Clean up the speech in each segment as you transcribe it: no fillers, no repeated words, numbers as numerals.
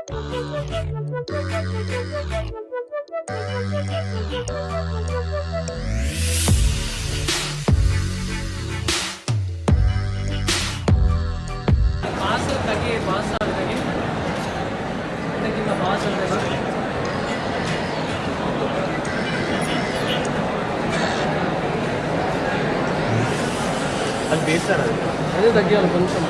అది వేస్తారా? అదే తగ్గియాలి కొంచెం.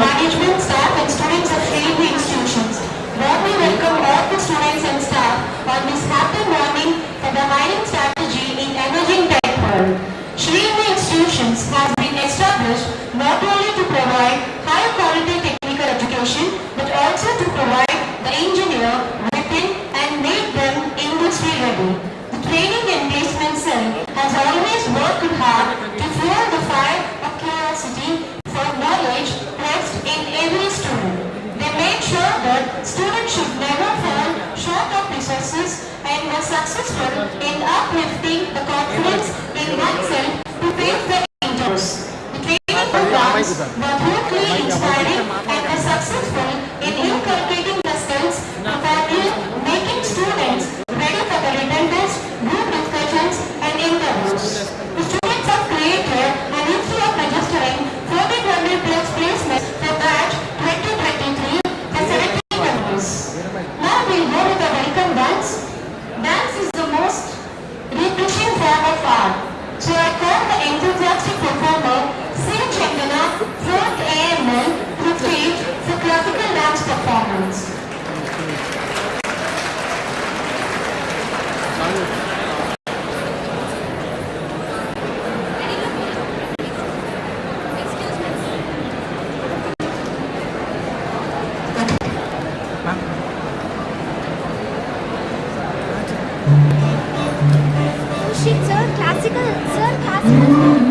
Management, staff and students of Trinity institutions. Warmly welcome all the students and staff on this happy morning for the hiring strategy in emerging tech world. Trinity institutions has been established not only to provide high quality technical education but also to provide the engineer within and make them industry ready. The training and placement cell has always worked hard to fuel the fire of curiosity for knowledge placed in every student. They made sure that students should never fall short of resources and were successful in uplifting the confidence in oneself to face the dangers. The training programs were hugely inspiring and were successful in inculcating the skills required, making students ready for the written test, group discussions and interviews. The students have created an instead of registering 1400 plus placements for batch 2023 for selecting members. Now we go with the welcome dance. Dance is the most refreshing form of art. So I call the enthusiastic performer C. Chandana, 4th AML, to stage for classical dance performance. Sir, classical, sir, classical.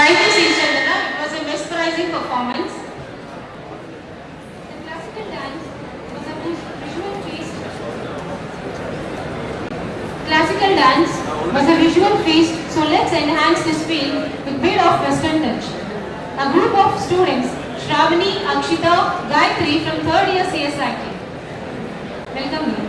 Thank you, Sri. It was a mesmerizing performance. The classical dance was a visual feast. Classical dance was a visual feast, so let's enhance this feel with bit of Western touch. A group of students, Shravani, Akshita, Gayatri from 3rd year CSIT. Welcome you.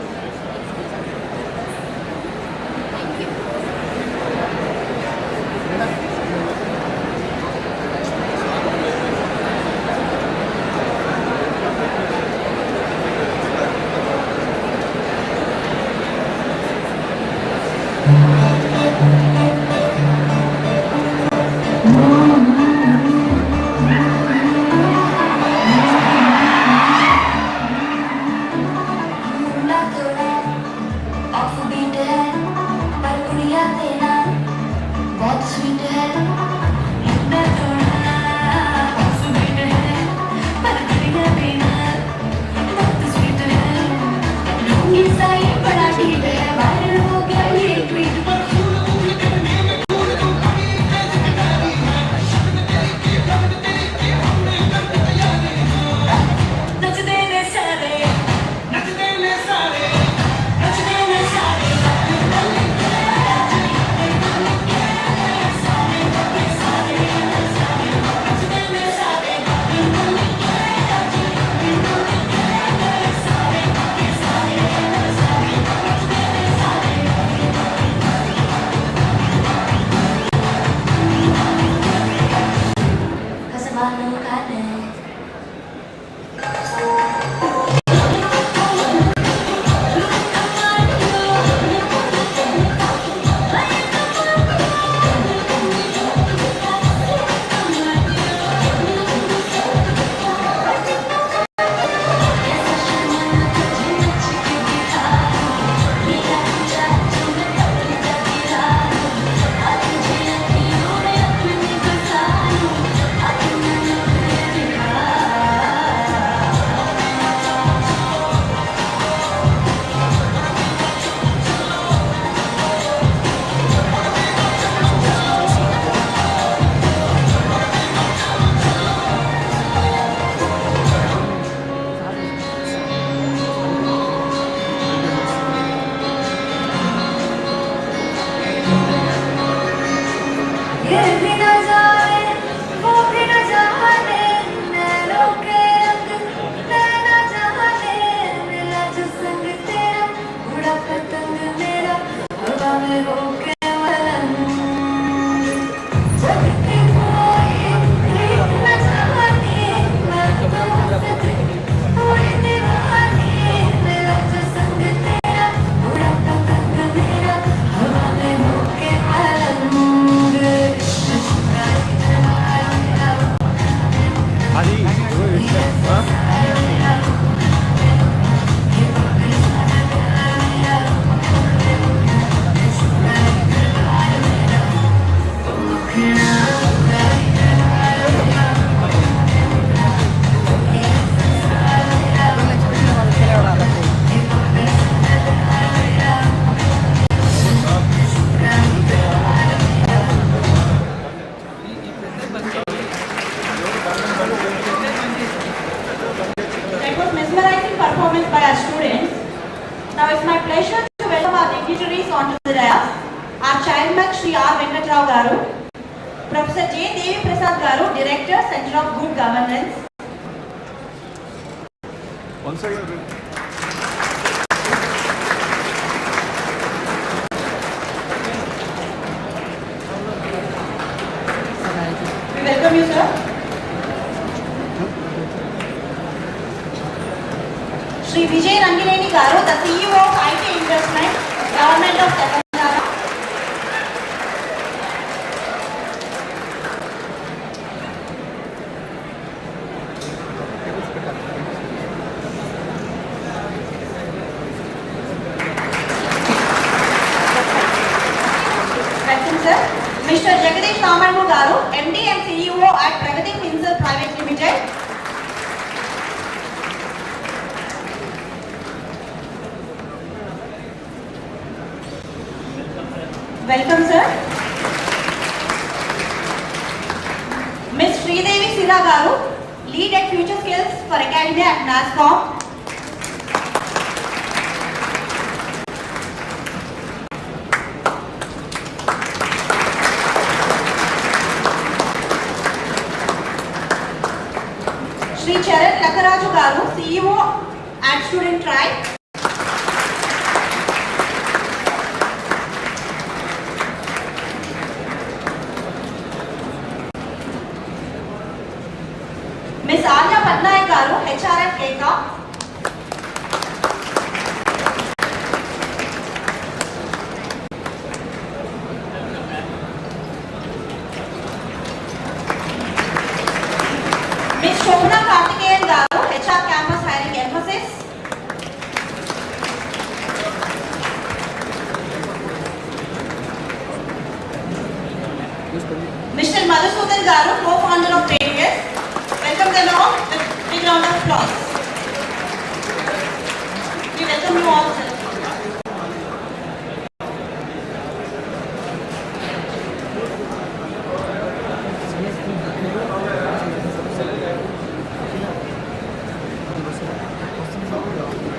Now it's my pleasure to welcome our dignitaries onto the dais. Our chairman Sri R. Venkatrao Garu, Professor J. Devi Prasad Garu, Director, Center of Good Governance. One second. We welcome you, sir. Sri Vijay Rangineni Garu, the CEO of IT Investment, Government of Telangana. Welcome, sir. Mr. Jagadish Ramangu Garu, MD and CEO at Pragati Minsal Private Limited. Welcome, sir. Alisira Garu, Lead at Future Skills for Academia at NASCOM. Shri Charan Lakaraju Garu, CEO at Student Tribe. Ms. Alya Patnaik Garu, HR at KECA. Ms. Shobhana Karthikeyan Garu, HR Campus Hiring Emphasis. Mr. Madhusudan Garu, co-founder of Radius. Welcome them all with a big round of applause. We welcome you all, sir.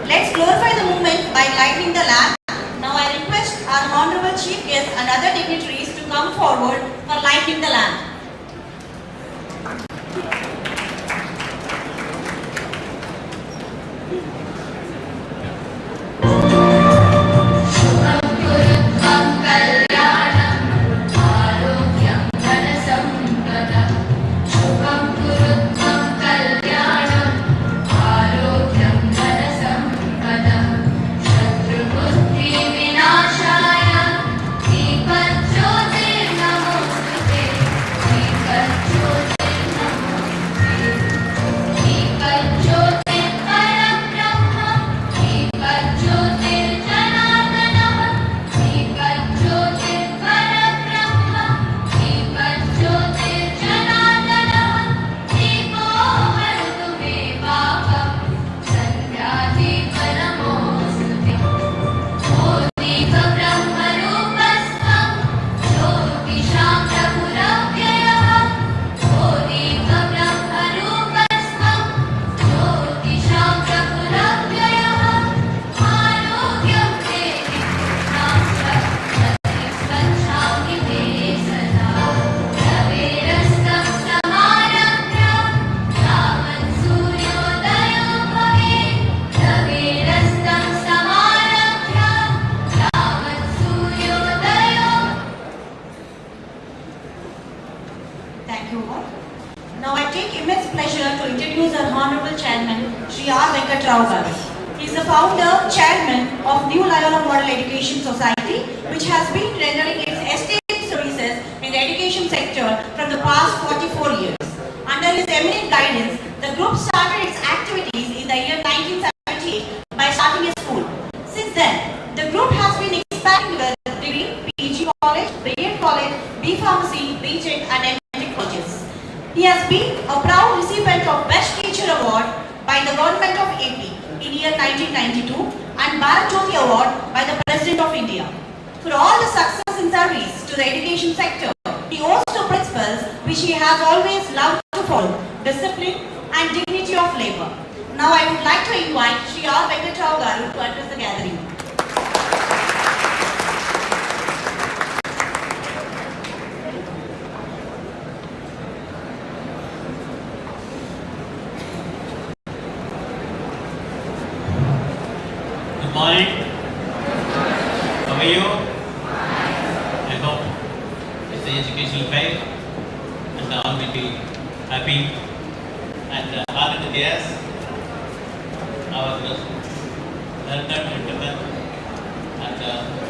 Let's glorify the movement by lighting the lamp. Now I request our Honorable Chief Guest and other dignitaries to come forward for lighting the lamp. Thank you all. Now I take immense pleasure to introduce our Honorable Chairman, Shri R. Venkatrao Garu. He is the founder, chairman of New Loyola Model Education Society, which has been rendering its esteemed services in the education sector from the past 44 years. Under his eminent guidance, the group started its activities in the year 1978 by starting a school. Since then, the group has been expanding with degree, PG College, BEd College, B Pharmacy, BTech and MTech colleges. He has been a proud recipient of Best Teacher Award by the Government of AP in year 1992 and Bharat Jyoti Award by the President of India. For all the success in service to the education sector, he owes to principles which he has always loved to follow: discipline and dignity of labor. Now I would like to invite Shri R. Venkatrao Garu to address the gathering. Good morning. How are you? I hope it's the educational fair and all will be happy and all the years. Our learned gentlemen and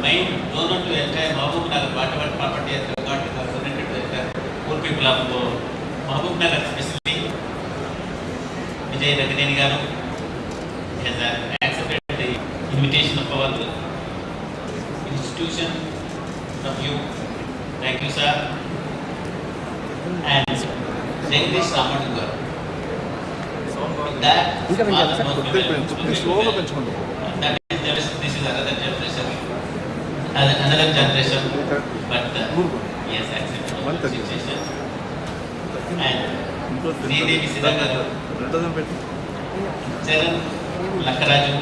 main donor to entire Mahbub Nagar, whatever property has got donated to the poor people of Mahbub Nagar, especially Vijay Raghuneni Garu has accepted the invitation of our institution from you. Thank you, sir. And Jagdish Ramandu Garu. With that, this is another generation. Another generation. But yes, acceptable situation. And Sridevi సిద్ధ గారు, 2000 పెట్టి చరణ్ లక్కరాజు,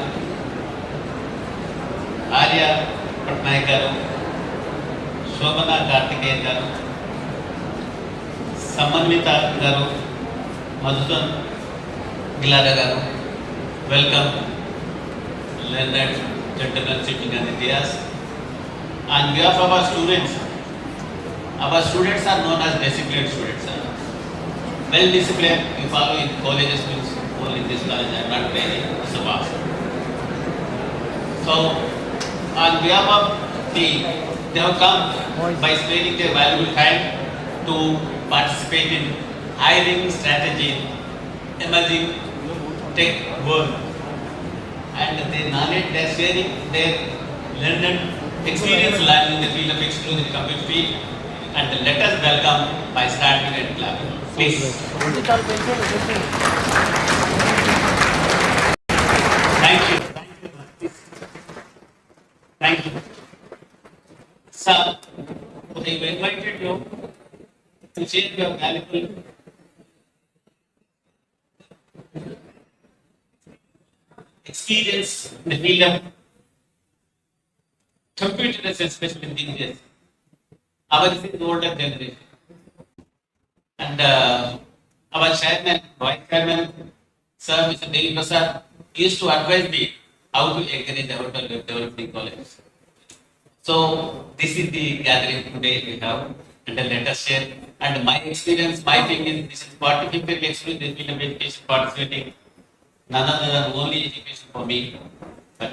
ఆర్య పట్నాయక్ గారు, శోభన కార్తికేయన్ గారు, సమన్విత గారు, మధుసూదన్ గిలారా గారు, welcome learned gentlemen sitting on the dais. On behalf of our students are known as disciplined students. Well disciplined, you follow in colleges means only in this college I am not training, it's a boss. So on behalf of they have come by spending their valuable time to participate in hiring strategy, emerging tech world. And the knowledge they are sharing their learned experience learning in the field of exclusive computer field. And let us welcome by starting and clapping. Please. Thank you. Thank you. Sir, we have invited you to share your valuable experience in the field of computers, especially in these days. Our is the older generation. And our chairman, vice chairman, Sir Mr. Devi Prasad, used to advise me how to encourage our developing college. So this is the gathering today we have, and let us share. And my experience, my thing is, this is 45 years in the field of education participating. None other than only education for me, but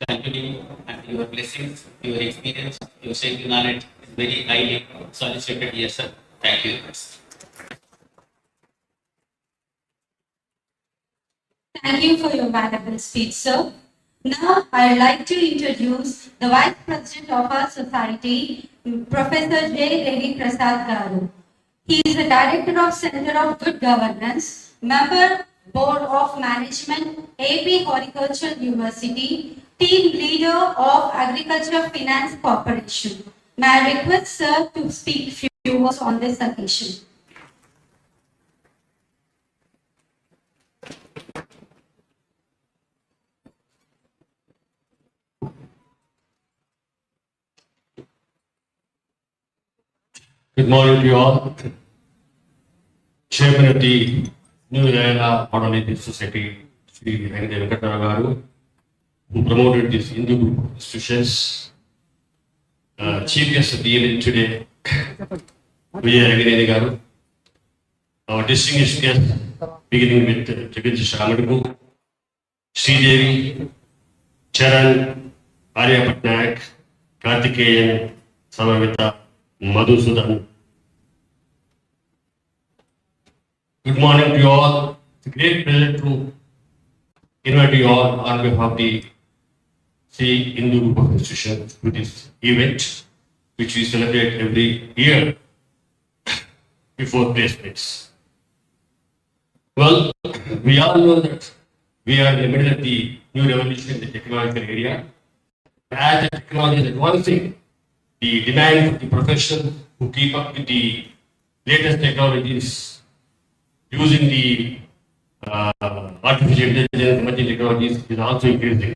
continuing and your blessings, your experience, your sharing knowledge is very highly solicited. Yes, sir. Thank you. Thank you for your valuable speech, sir. Now, I'd like to introduce the Vice President of our society, Professor J. Devi Prasad Garu. He is the Director of Center of Good Governance, member Board of Management, AP Horticultural University, team leader of Agriculture Finance Corporation. May I request sir to speak few words on this occasion. Good morning to you all. Chairman of the New Era Modern Education Society, Sri Venkatara Garu, who promoted this Hindu group of institutions. Chief guest of the evening today, Vijay Raghunathan Garu. Our distinguished guests, beginning with Jagadish Ramadhu, Sridevi, Charan, Arya Patnaik, Karthikeyan, Samavita, Madhusudan. Good morning to you all. It's a great pleasure to invite you all on behalf of the Hindu group of institutions to this event, which we celebrate every year before placements. Well, we all know that we are in the middle of the new revolution in the technological area. As the technology is advancing, the demand for the professionals who keep up with the latest technologies using the artificial intelligence emerging technologies is also increasing.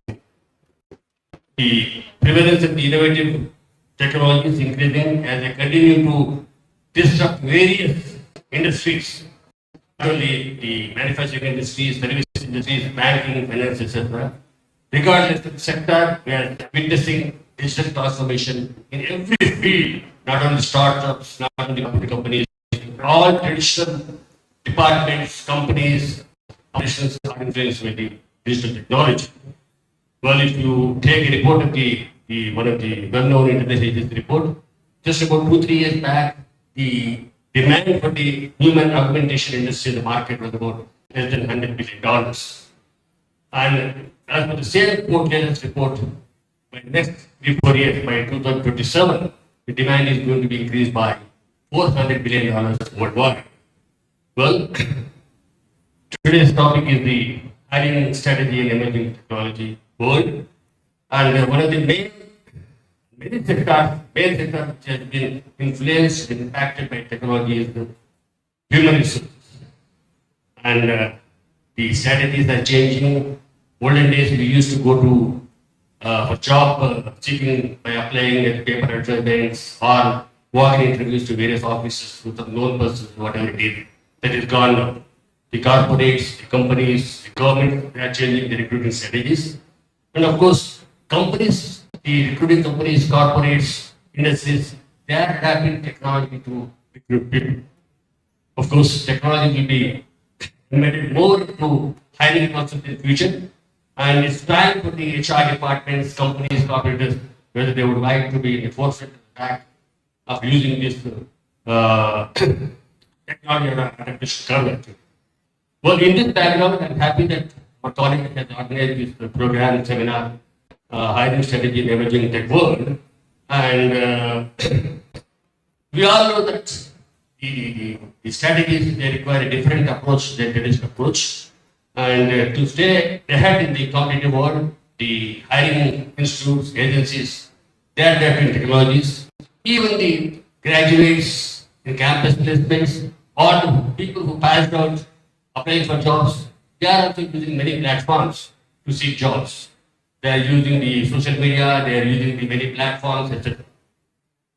The prevalence of the innovative technology is increasing as they continue to disrupt various industries, not only the manufacturing industries, service industries, banking, finance, etc. Regardless of the sector, we are witnessing digital transformation in every field, not only startups, not only computer companies, all traditional departments, companies, operations are influenced by the digital technology. Well, if you take a report of one of the well-known internet agency report, just about 2-3 years back, the demand for the human augmentation industry in the market was about less than $100 billion. And as per the same latest report, by the next 3-4 years, by 2027, the demand is going to be increased by $400 billion worldwide. Well, today's topic is the hiring strategy in emerging technology world. And one of the main sectors which has been influenced and impacted by technology is the human resources. and the strategies are changing. Olden days we used to go to for job seeking by applying at paper advertisements or walking interviews to various offices with a known person, whatever it is. That is gone now. The corporates, the companies, the government, they are changing the recruiting strategies. And of course, companies, the recruiting companies, corporates, industries, they are adapting technology to recruit people. Of course, technology will be embedded more into hiring concept in the future. And it's time for the HR departments, companies, corporates, whether they would like to be in the forefront of the pack of using this technology or artificial curve. Well, in this background, I'm happy that our colleague has organized this program, seminar, hiring strategy in emerging tech world. And we all know that the strategies, they require a different approach than traditional approach. And to stay ahead in the competitive world, the hiring institutes, agencies, they are adapting technologies. Even the graduates in campus placements or the people who passed out applying for jobs, they are also using many platforms to seek jobs. They are using the social media, they are using the many platforms, etc.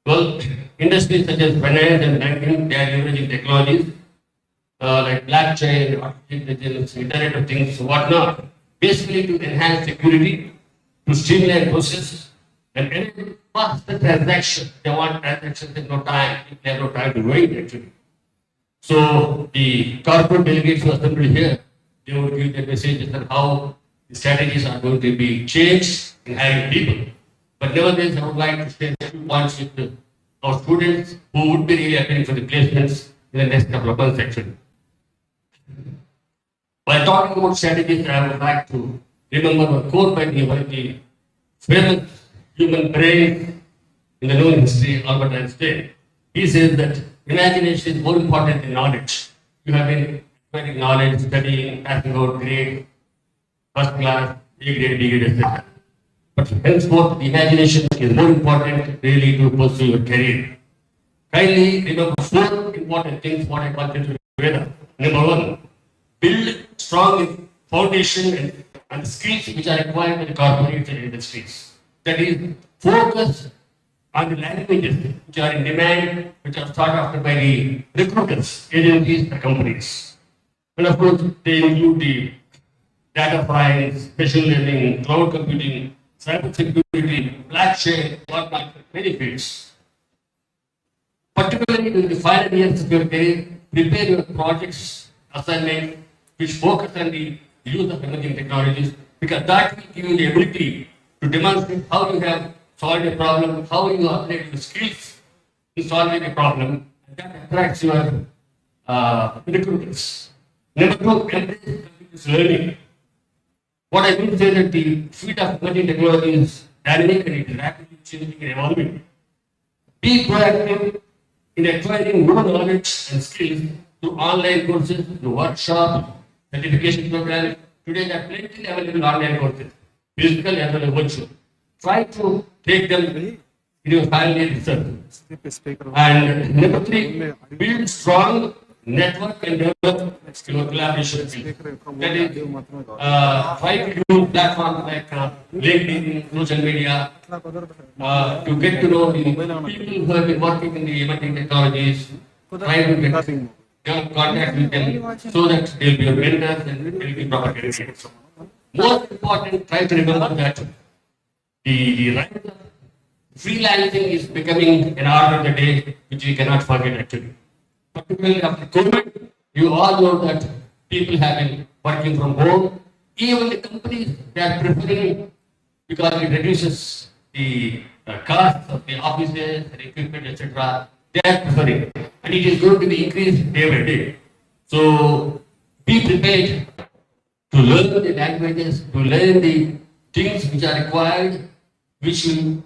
Well, industries such as finance and banking, they are leveraging technologies like blockchain, artificial intelligence, Internet of Things, whatnot, basically to enhance security, to streamline process, and enable faster transactions. They want transactions in no time. They have no time to wait actually. So the corporate delegates who assembled here, they will give their messages on how the strategies are going to be changed in hiring people. But nevertheless, I would like to share a few points with our students who would be really appealing for the placements in the next couple of months actually. While talking about strategies, I would like to remember a quote by one of the famous human brains in the known history, Albert Einstein. He says that imagination is more important than knowledge. You have been acquiring knowledge, studying, passing out grade, first class, A grade, B grade, etc. But henceforth, the imagination is more important really to pursue your career. Kindly remember four important things what I consider together. Number one, build strong foundation and skills which are required by the corporates and industries. That is, focus on the languages which are in demand, which are sought after by the recruiters, agencies, and companies. And of course, they include the data science, machine learning, cloud computing, cyber security, blockchain, whatnot, many fields. Particularly in the final years of your career, prepare your projects, assignment, which focus on the use of emerging technologies, because that will give you the ability to demonstrate how you have solved a problem, how you apply your skills in solving a problem, and that attracts your recruiters. Number two, embrace continuous learning. What I mean to say that the field of emerging technology is dynamic and it is rapidly changing and evolving. Be proactive in acquiring new knowledge and skills through online courses, through workshops, certification programs. Today there are plenty available online courses, physical as well as virtual. Try to take them in your final year research. And number three, build strong network and develop your collaboration skills. That is, try to use platforms like LinkedIn, social media, to get to know the people who have been working in the emerging technologies. Try to get contact with them so that they'll be your mentors and they'll be proper candidates. Most important, try to remember that the rise of freelancing is becoming an order of the day, which we cannot forget actually. Particularly after COVID, you all know that people have been working from home. Even the companies, they are preferring, because it reduces the cost of the offices and equipment, etc. They are preferring, and it is going to be increased day by day. So be prepared to learn the languages, to learn the things which are required, which will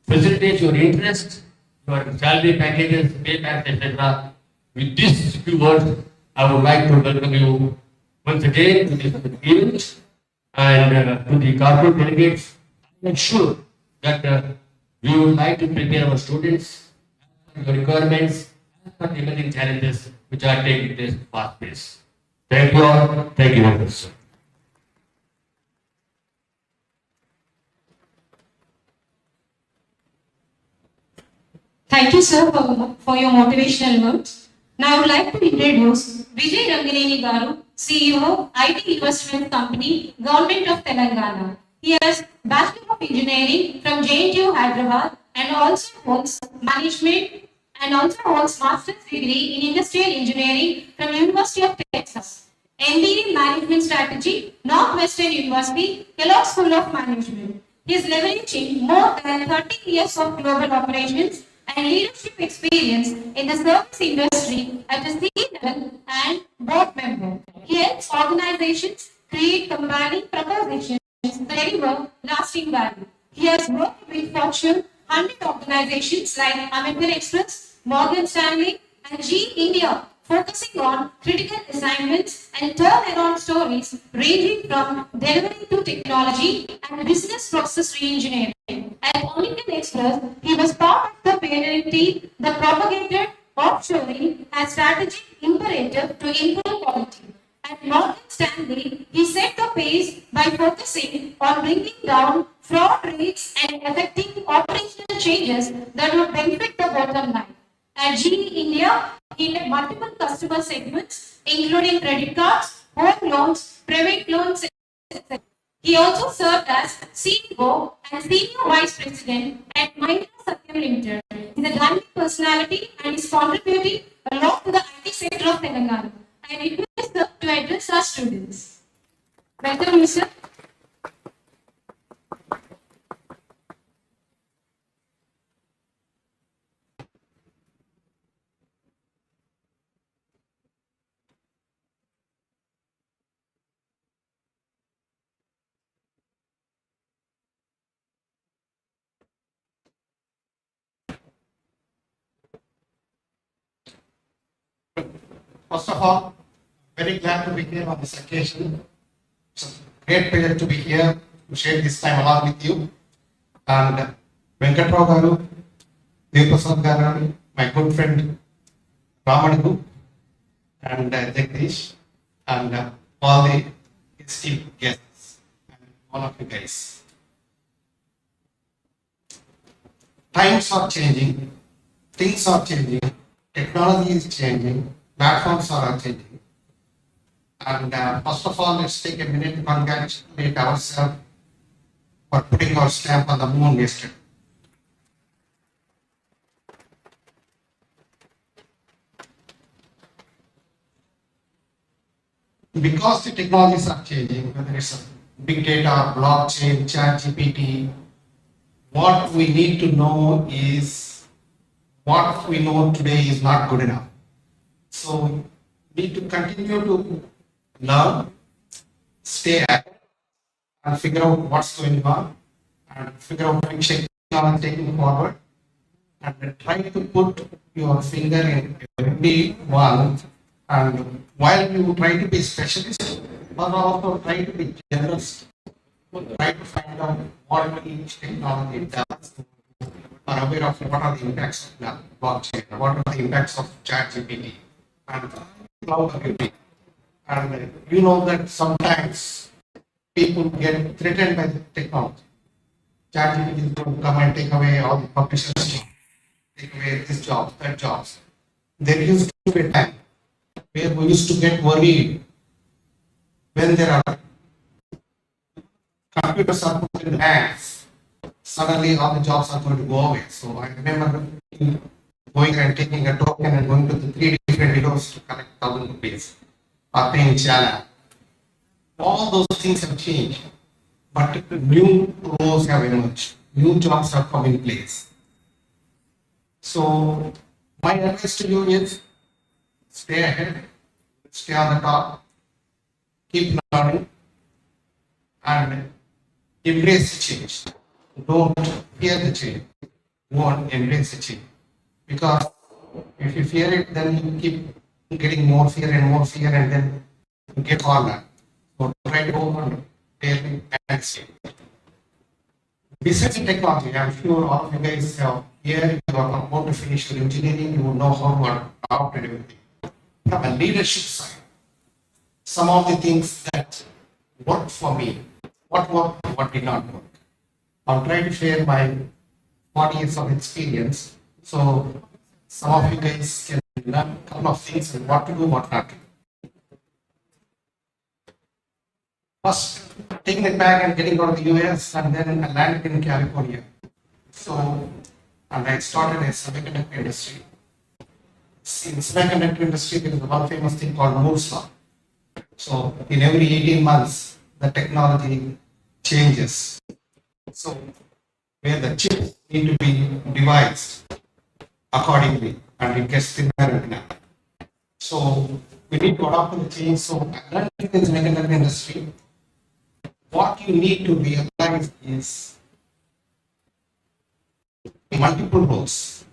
facilitate your interest, your salary packages, pay packs, etc. With these few words, I would like to welcome you once again to this event and to the corporate delegates. I'm sure that we would like to prepare our students for your requirements and for the emerging challenges which are taking place fast pace. Thank you all. Thank you very much, sir. Thank you, sir, for your motivational words. Now I would like to introduce Vijay Ranganeni Garu, CEO, IT Investment Company, Government of Telangana. He has Bachelor of Engineering from JNTU Hyderabad and also holds management and also holds master's degree in industrial engineering from University of Texas. MBA in Management Strategy, Northwestern University, Kellogg School of Management. He is leveraging more than 30 years of global operations and leadership experience in the service industry at a C-level and board member. He helps organizations create compelling propositions that deliver lasting value. He has worked with Fortune 100 organizations like American Express, Morgan Stanley, and GE India, focusing on critical assignments and turnaround stories ranging from delivery to technology and business process reengineering. At American Express, he was part of the pioneering team that propagated offshoring as strategic imperative to improve quality. At Morgan Stanley, he set the pace by focusing on bringing down fraud rates and effecting operational changes that would benefit the bottom line. At GE India, he led multiple customer segments, including credit cards, home loans, private loans, etc. He also served as CEO and Senior Vice President at Mahindra Satyam Limited. He is a dynamic personality and is contributing a lot to the IT sector of Telangana. I request him to address our students. Welcome, Mr. First of all, very glad to be here on this occasion. It's a great pleasure to be here to share this time along with you. And Venkatrao Garu, Devaprasad Garu, my good friend Ramanu, and Jagdish, and all the esteemed guests, and all of you guys. Times are changing, things are changing, technology is changing, platforms are changing. And first of all, let's take a minute to congratulate ourselves for putting our stamp on the moon yesterday. Because the technologies are changing, whether it's big data, blockchain, chat GPT, what we need to know is what we know today is not good enough. So we need to continue to learn, stay active, and figure out what's going on, and figure out which technology taking forward, and try to put your finger in every one. And while you try to be specialist, but also try to be generalist, try to find out what each technology does, are aware of what are the impacts of the blockchain, what are the impacts of chat GPT, and cloud computing. And you know that sometimes people get threatened by the technology. Chat GPT is going to come and take away all the publishers' jobs, take away this job, that jobs. There used to be a time where we used to get worried when there are computers are put in the hands, suddenly all the jobs are going to go away. So I remember going and taking a token and going to the 3 different windows to collect 1,000 rupees or paying chala. All those things have changed, but new roles have emerged, new jobs have come in place. So my advice to you is stay ahead, stay on the top, keep learning, and embrace the change. Don't fear the change. Go and embrace the change. Because if you fear it, then you keep getting more fear, and then you get cornered. So try to go on daily and stay. Besides the technology, I'm sure all of you guys have here, you are about to finish your engineering, you will know how to adopt and everything. From a leadership side, some of the things that worked for me. What worked, what did not work. I'll try to share my 40 years of experience. So some of you guys can learn a couple of things and what to do, what not to do. First, taking it back and getting out of the US and then I landed in California. So, and I started a semiconductor industry. In semiconductor industry, there is one famous thing called Moore's Law. So, in every 18 months, the technology changes. So, where the chips need to be devised accordingly, and it gets thinner and thinner. So, we need to adapt to the change. So, I learned in the semiconductor industry. What you need to realize is multiple roles.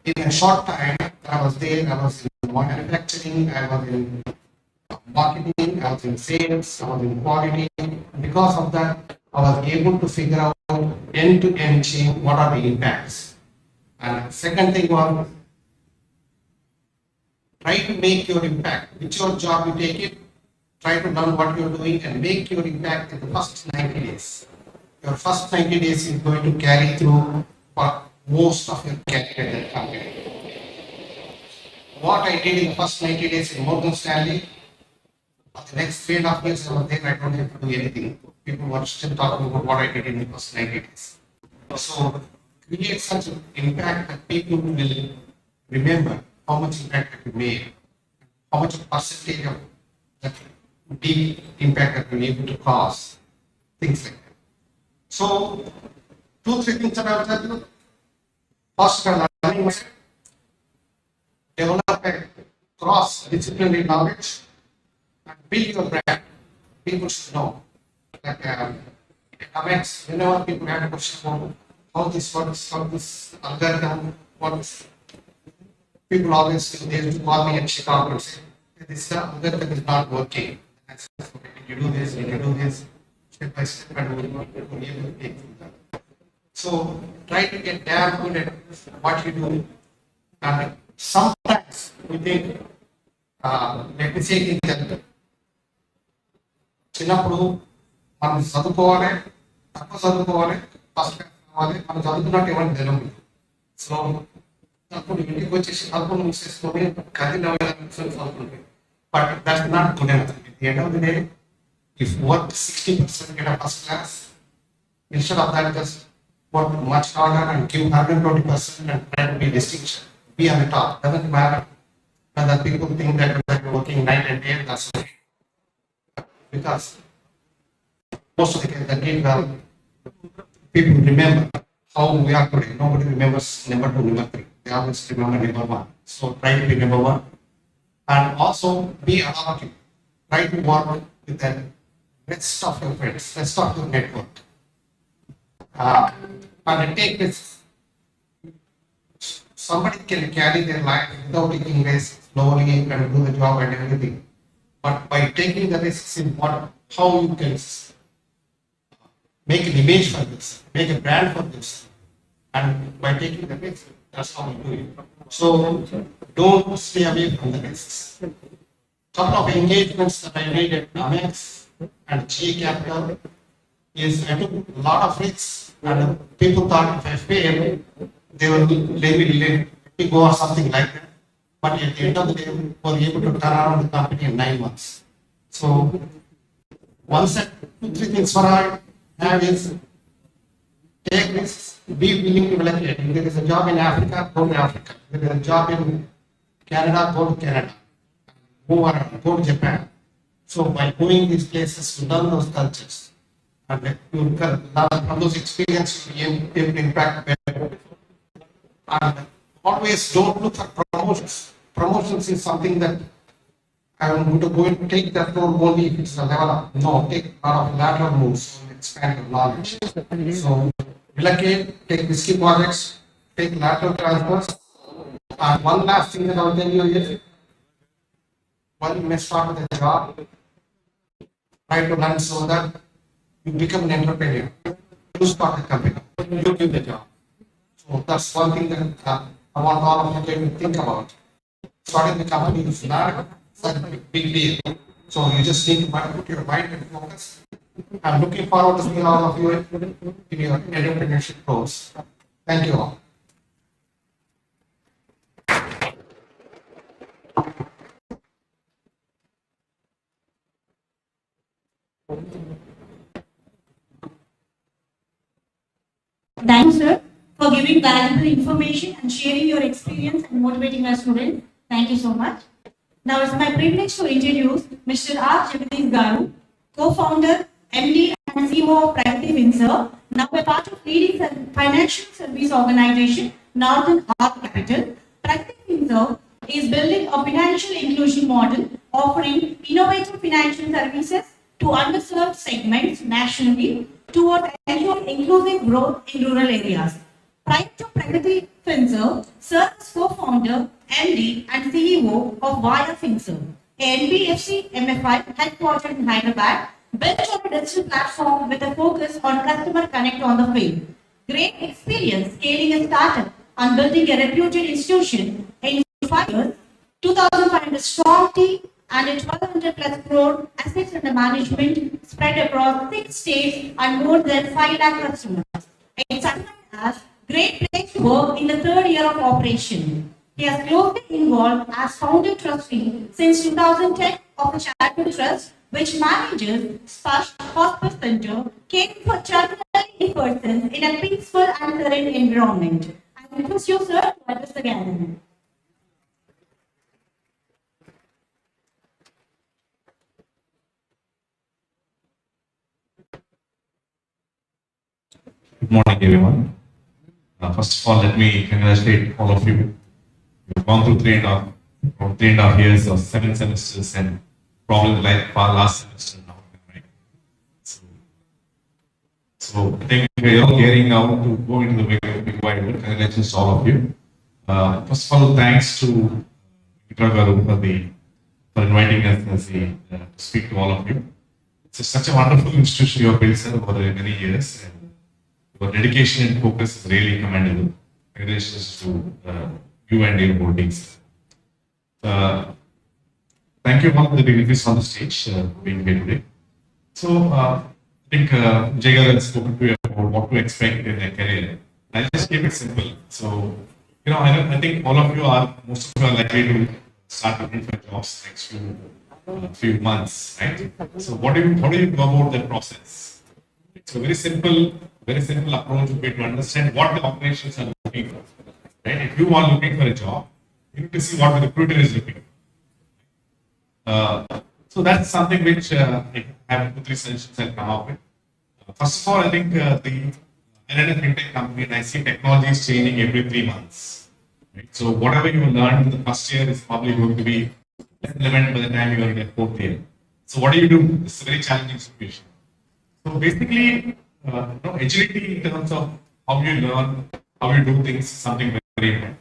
In a short time, I was there, I was in manufacturing, I was in marketing, I was in sales, I was in quality. Because of that, I was able to figure out end-to-end change, what are the impacts. And second thing was, try to make your impact. Whichever job you take it, try to learn what you're doing and make your impact in the first 90 days. Your first 90 days is going to carry through for most of your career at that company. What I did in the first 90 days in Morgan Stanley, for the next 3.5 years I was there, I don't have to do anything. People were still talking about what I did in the first 90 days. So create such an impact that people will remember how much impact that you made, how much percentage of that big impact that you're able to cause, things like that. So, 2-3 things that I will tell you. First, learning mindset. Develop a cross-disciplinary knowledge and build your brand. People should know. Like comments, whenever people have a question about how this works, how this algorithm works, people always say, they used to call me and Chicago and say, this algorithm is not working. You do this, you do this, step by step, and we'll be able to take that. So try to get damn good at what you do. And sometimes we think, let me say it in చిన్నప్పుడు మనం చదువుకోవాలి, తక్కువ చదువుకోవాలి, first కావాలి, మనం చదువుకున్నట్టు ఎవరికి తెలియదు. So అప్పుడు ఇంటికి వచ్చేసి చదువుకుని ముసేసుకొని గదిలో చదువుకుంటుంది. But that's not good enough. At the end of the day, if work 60% get a first class, instead of that, just work much harder and give 120% and try to be distinction, be on the top. Doesn't matter whether people think that you're working night and day, that's okay. Because most of the cases that did well, people remember how we are today. Nobody remembers number 2, number 3. They always remember number 1. So try to be number 1. And also be adaptive. Try to work with the rest of your friends, rest of your network. And take risks. Somebody can carry their life without taking risks, slowly and do the job and everything. But by taking the risks in how you can make an image for this, make a brand for this, and by taking the risks, that's how you do it. So don't stay away from the risks. Couple of engagements that I made at Amex and G Capital is I took a lot of risks, and people thought if I fail, they will let me go or something like that. But at the end of the day, we were able to turn around the company in 9 months. So one set, 2-3 things for I have is take risks, be willing to relocate. If there is a job in Africa, go to Africa. If there is a job in Canada, go to Canada. Move around, go to Japan. So by going these places, you learn those cultures. And you learn from those experiences, you able to impact better. And always don't look for promotions. Promotions is something that I'm going to go and take that role only if it's a level up. No, take a lot of lateral moves and expand your knowledge. So relocate, take risky projects, take lateral transfers. And one last thing that I will tell you is, when you may start with a job, try to learn so that you become an entrepreneur. You start the company, you give the job. So that's one thing that I want all of you to think about. Starting the company is not such a big deal. So you just need to put your mind and focus. I'm looking forward to seeing all of you in your entrepreneurship course. Thank you all. Thank you, sir, for giving valuable information and sharing your experience and motivating our students. Thank you so much. Now it's my privilege to introduce Mr. R. Jagadish Garu, co-founder, MD and CEO of Private Finser, now a part of leading financial service organization, Northern Arc Capital. Private Finser is building a financial inclusion model offering innovative financial services to underserved segments nationally toward ensuring inclusive growth in rural areas. Prior to Pragati Finser, Sir is co-founder, MD and CEO of Via Finser, a NBFC MFI headquartered in Hyderabad, built on a digital platform with a focus on customer connect on the field. Great experience scaling a startup and building a reputed institution in 5 years, 2,500 strong team and a 1,200 plus crore assets under management spread across 6 states and more than 5 lakh customers. It's as great place to work in the 3rd year of operation. He has closely involved as founder trustee since 2010 of a charitable trust which manages Sparsh Hospice Center, caring for terminally ill persons in a peaceful and serene environment. I request you, sir, to address the gathering. Good morning, everyone. First of all, let me congratulate all of you. You've gone through 3.5 years or 7 semesters and probably like our last semester now, right? So I think we're all gearing out to go into the big wide world. Congratulations to all of you. First of all, thanks to Vikram Garu for inviting us to speak to all of you. It's such a wonderful institution you have built over many years. And your dedication and focus is really commendable. Congratulations to you and your holdings. Thank you all for the dignitaries on the stage being here today. So I think Jagar has spoken to you about what to expect in a career. I'll just keep it simple. So, I think all of you most of you are likely to start looking for jobs next few months, right? So how do you go about that process? It's a very simple approach would be to understand what the operations are looking for. Right? If you are looking for a job, you need to see what the recruiter is looking for. So that's something which I have 2-3 suggestions I'll come up with. First of all, I think I run a fintech company and I see technology is changing every 3 months. Right? So whatever you learned in the first year is probably going to be relevant by the time you are in the 4th year. So what do you do? It's a very challenging situation. So basically, agility in terms of how you learn, how you do things is something very important.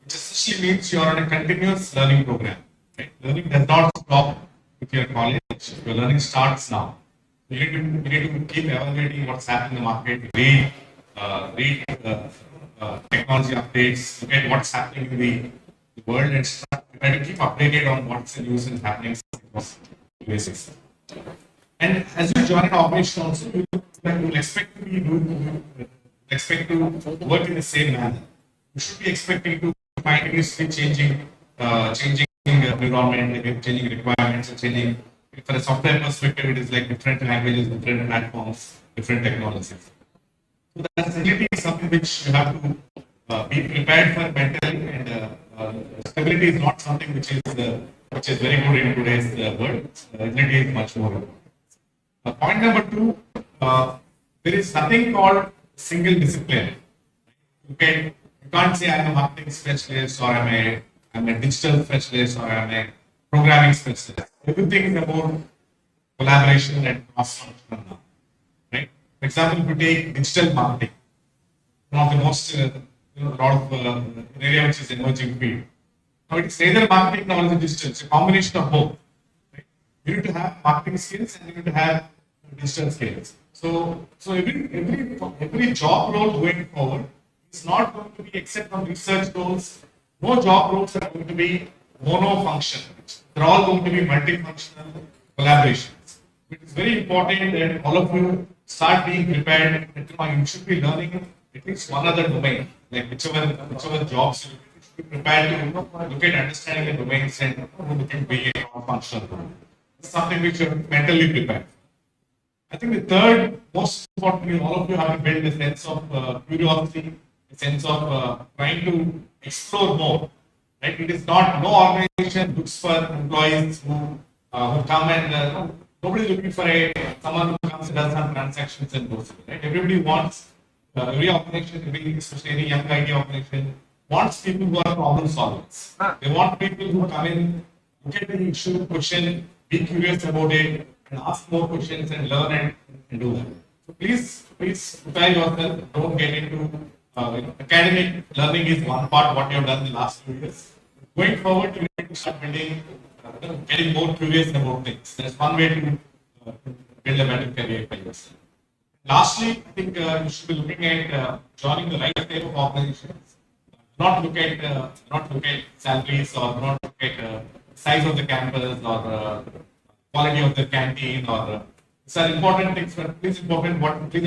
Which essentially means you are on a continuous learning program. Right? Learning does not stop with your college. Your learning starts now. You need to keep evaluating what's happening in the market, read technology updates, look at what's happening in the world, and try to keep updated on what's the news and happening across basis. And as you join an operation also, you will expect to work in the same manner. You should be expecting to continuously changing environment, changing requirements, and changing. For a software perspective, it is like different languages, different platforms, different technologies. So that agility is something which you have to be prepared for mentally, and stability is not something which is very good in today's world. Agility is much more. Point number 2, there is nothing called single discipline. You can't say I'm a marketing specialist or I'm a digital specialist or I'm a programming specialist. Everything is about collaboration and cross-functional now. Right? For example, if you take digital marketing, one of the most an area which is emerging field. Now it is neither marketing nor is it digital. It's a combination of both. Right? You need to have marketing skills and you need to have digital skills. So every job role going forward is not going to be, except from research roles, no job roles are going to be mono-functional. They're all going to be multifunctional, collaborations. It is very important that all of you start being prepared. You should be learning at least one other domain, like whichever jobs you should be prepared to look at understanding the domains and look at being a functional. It's something which you're mentally prepared. I think the third most importantly, all of you have to build a sense of curiosity, a sense of trying to explore more. Right? It is not, no organization looks for employees who come and nobody is looking for someone who comes and does some transactions and goes. Right? Everybody wants, every organization, especially any young IT organization, wants people who are problem solvers. They want people who come in, look at the issue, question, be curious about it, and ask more questions and learn and do that. So please prepare yourself. Don't get into academic learning is one part what you have done in the last 2 years. Going forward, you need to start building, getting more curious about things. That's one way to build a better career for yourself. Lastly, I think you should be looking at joining the right type of organizations. Not look at salaries or not look at size of the campus or quality of the canteen or these are important things. But please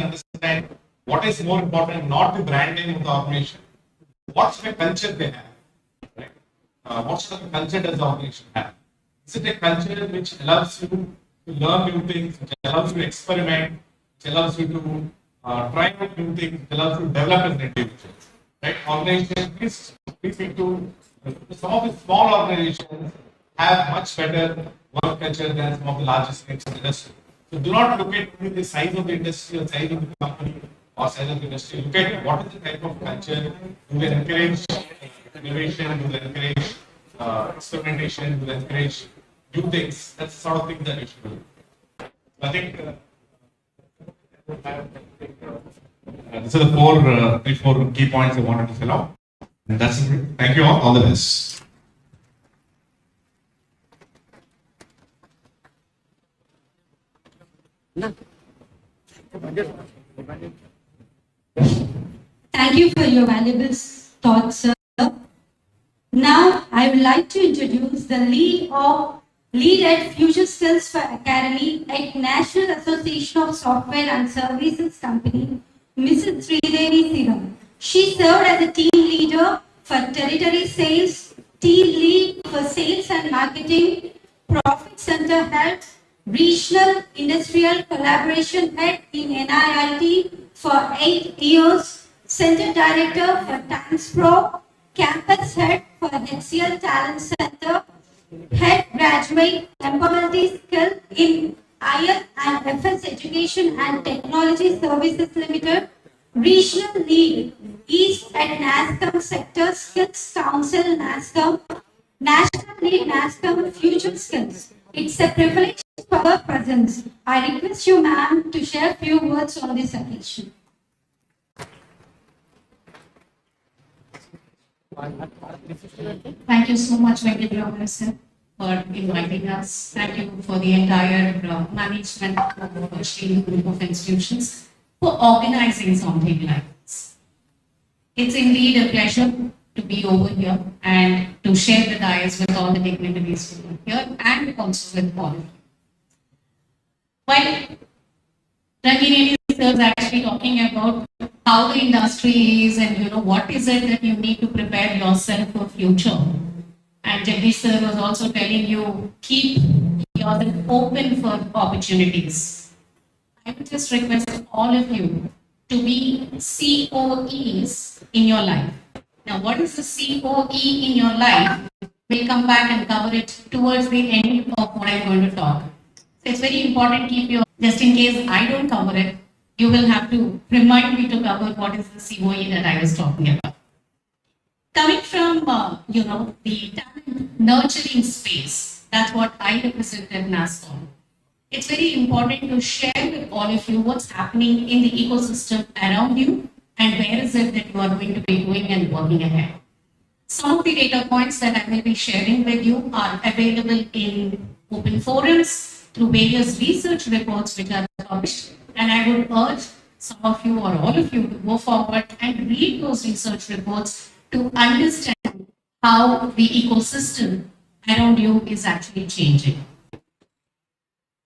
understand what is more important, not the brand name of the organization. What's the culture they have? Right? What sort of culture does the organization have? Is it a culture which allows you to learn new things, which allows you to experiment, which allows you to try out new things, which allows you to develop as an individual? Right? Organizations, please think to some of the small organizations have much better work culture than some of the largest names in the industry. So do not look at the size of the industry or size of the company or size of the industry. Look at what is the type of culture. Do they encourage innovation? Do they encourage experimentation? Do they encourage new things? That's the sort of thing that you should do. I think these are the four key points I wanted to fill out. And that's it. Thank you all. All the best. Thank you for your valuable thoughts, sir. Now, I would like to introduce the lead at Future Skills for Academy at National Association of Software and Services Company, Mrs. Sridevi Sivam. She served as a team leader for territory sales, team lead for sales and marketing, profit center head, regional industrial collaboration head in NIIT for 8 years, center director for TansPro, campus head for HCL Talent Center, head graduate employability skill in IL and FS Education and Technology Services Limited, regional lead East at NASCOM Sector Skills Council NASCOM, national lead NASCOM Future Skills. It's a privilege for her presence. I request you, ma'am, to share a few words on this occasion. Thank you so much, Venkatramana sir, for inviting us. Thank you for the entire management of Shield Group of Institutions for organizing something like this. It's indeed a pleasure to be over here and to share the dais with all the dignitaries who are here and also with all of you. While Rangini sir is actually talking about how the industry is and what is it that you need to prepare yourself for future. And Jagdish sir was also telling you, keep yourself open for opportunities. I would just request all of you to be COEs in your life. Now, what is the COE in your life? We'll come back and cover it towards the end of what I'm going to talk. So it's very important, just in case I don't cover it, you will have to remind me to cover what is the COE that I was talking about. Coming from, the talent nurturing space, that's what I represent at NASCOM. It's very important to share with all of you what's happening in the ecosystem around you and where is it that you are going to be going and working ahead. Some of the data points that I will be sharing with you are available in open forums through various research reports which are published, and I would urge some of you or all of you to go forward and read those research reports to understand how the ecosystem around you is actually changing.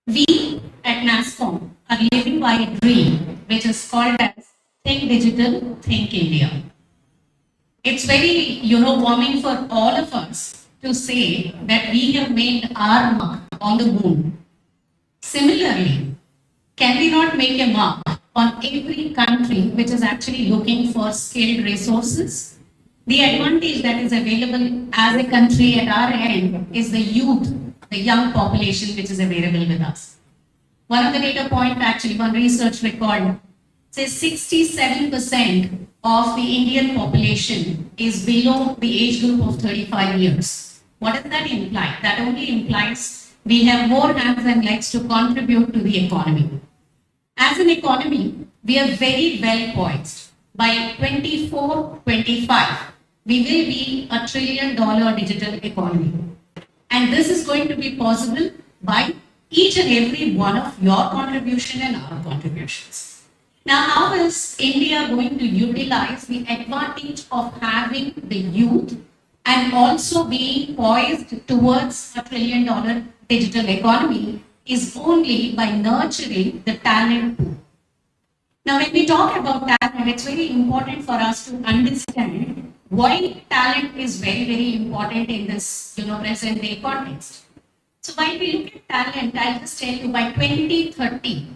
We at NASCOM are living by a dream which is called as Think Digital, Think India. It's very, warming for all of us to say that we have made our mark on the moon. Similarly, can we not make a mark on every country which is actually looking for skilled resources? The advantage that is available as a country at our end is the youth, the young population which is available with us. One of the data point, actually, one research record says 67% of the Indian population is below the age group of 35 years. What does that imply? That only implies we have more hands and legs to contribute to the economy. As an economy, we are very well poised. By 24-25, we will be a $1 trillion digital economy. And this is going to be possible by each and every one of your contribution and our contributions. Now, how is India going to utilize the advantage of having the youth and also being poised towards a $1 trillion digital economy is only by nurturing the talent pool. Now, when we talk about talent, it's very important for us to understand why talent is very, very important in this, present day context. So, while we look at talent, I'll just tell you by 2030,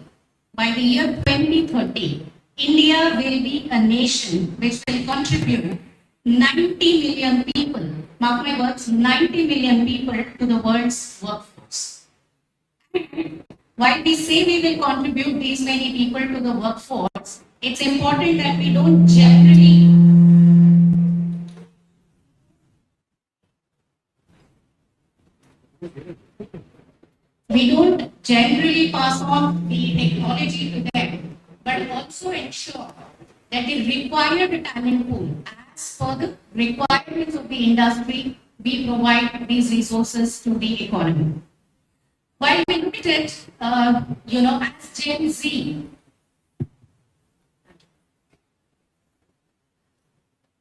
by the year 2030, India will be a nation which will contribute 90 million people, mark my words, 90 million people to the world's workforce. While we say we will contribute these many people to the workforce, it's important that we don't generally pass on the technology to them, but also ensure that the required talent pool, as per the requirements of the industry, we provide these resources to the economy. While we look at it, as Gen Z,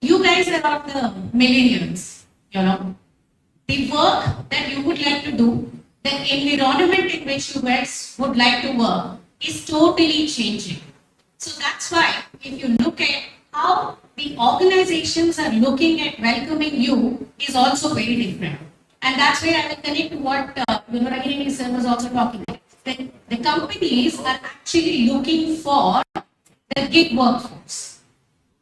you guys are the millennials, the work that you would like to do, the environment in which you guys would like to work is totally changing. So that's why if you look at how the organizations are looking at welcoming you is also very different. And that's where I will connect to what Ragini sir was also talking about. The companies are actually looking for the gig workforce.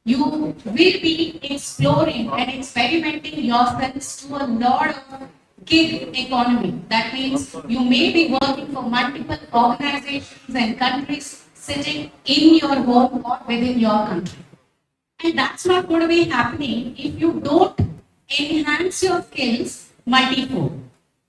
You will be exploring and experimenting yourselves to a lot of gig economy. That means you may be working for multiple organizations and countries sitting in your home or within your country. And that's not going to be happening if you don't enhance your skills multifold.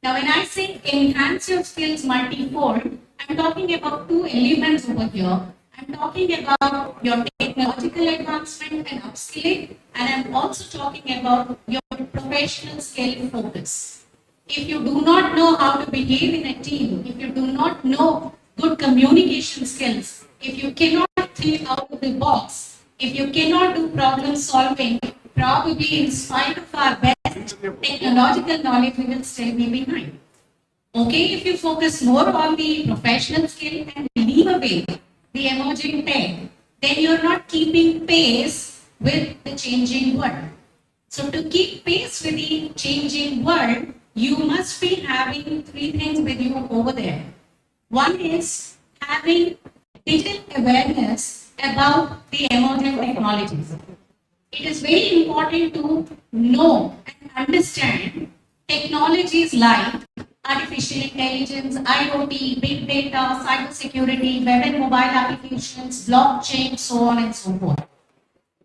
Now, when I say enhance your skills multifold, I'm talking about two elements over here. I'm talking about your technological advancement and upskilling, and I'm also talking about your professional skill focus. If you do not know how to behave in a team, if you do not know good communication skills, if you cannot think out of the box, if you cannot do problem solving, probably in spite of our best technological knowledge, we will still be behind. Okay, if you focus more on the professional skill and leave away the emerging tech, then you're not keeping pace with the changing world. So to keep pace with the changing world, you must be having three things with you over there. One is having digital awareness about the emerging technologies. It is very important to know and understand technologies like artificial intelligence, IoT, big data, cybersecurity, web and mobile applications, blockchain, so on and so forth.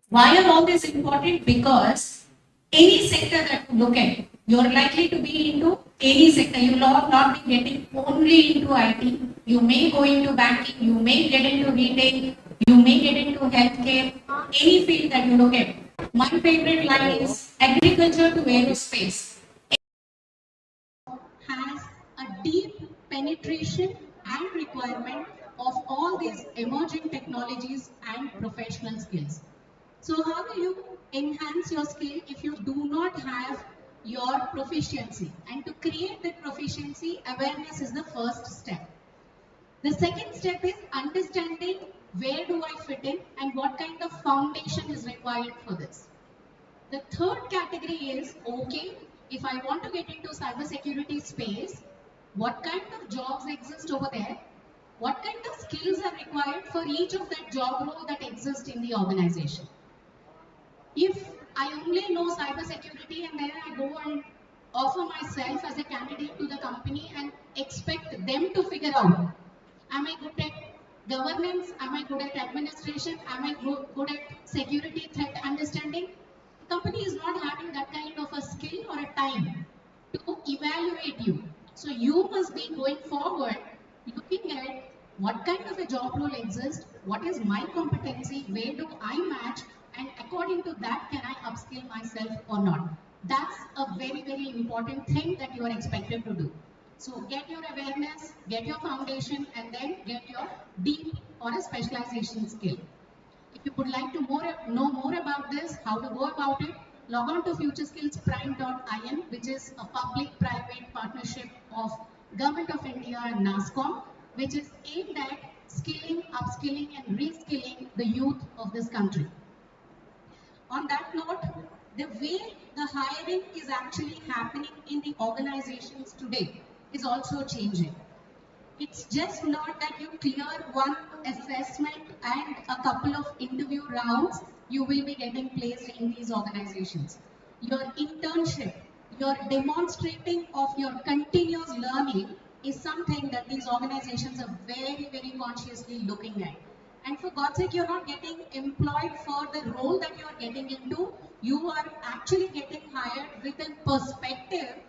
Why are all this important? Because any sector that you look at, you're likely to be into any sector. You will not be getting only into IT. You may go into banking, you may get into retail, you may get into healthcare, any field that you look at. My favorite line is agriculture to aerospace. Has a deep penetration and requirement of all these emerging technologies and professional skills. So how do you enhance your skill if you do not have your proficiency? And to create that proficiency, awareness is the first step. The second step is understanding where do I fit in and what kind of foundation is required for this. The third category is, okay, if I want to get into cybersecurity space, what kind of jobs exist over there? What kind of skills are required for each of that job role that exists in the organization? If I only know cybersecurity and then I go and offer myself as a candidate to the company and expect them to figure out, am I good at governance? Am I good at administration? Am I good at security threat understanding? The company is not having that kind of a skill or a time to evaluate you. So you must be going forward looking at what kind of a job role exists, what is my competency, where do I match, and according to that, can I upskill myself or not? That's a very, very important thing that you are expected to do. So get your awareness, get your foundation, and then get your deep or a specialization skill. If you would like to know more about this, how to go about it, log on to futureskillsprime.in, which is a public-private partnership of Government of India and NASSCOM, which is aimed at skilling, upskilling, and reskilling the youth of this country. On that note, the way the hiring is actually happening in the organizations today is also changing. It's just not that you clear one assessment and a couple of interview rounds, you will be getting placed in these organizations. Your internship, your demonstrating of your continuous learning is something that these organizations are very, very consciously looking at. And for God's sake, you're not getting employed for the role that you're getting into. You are actually getting hired with a perspective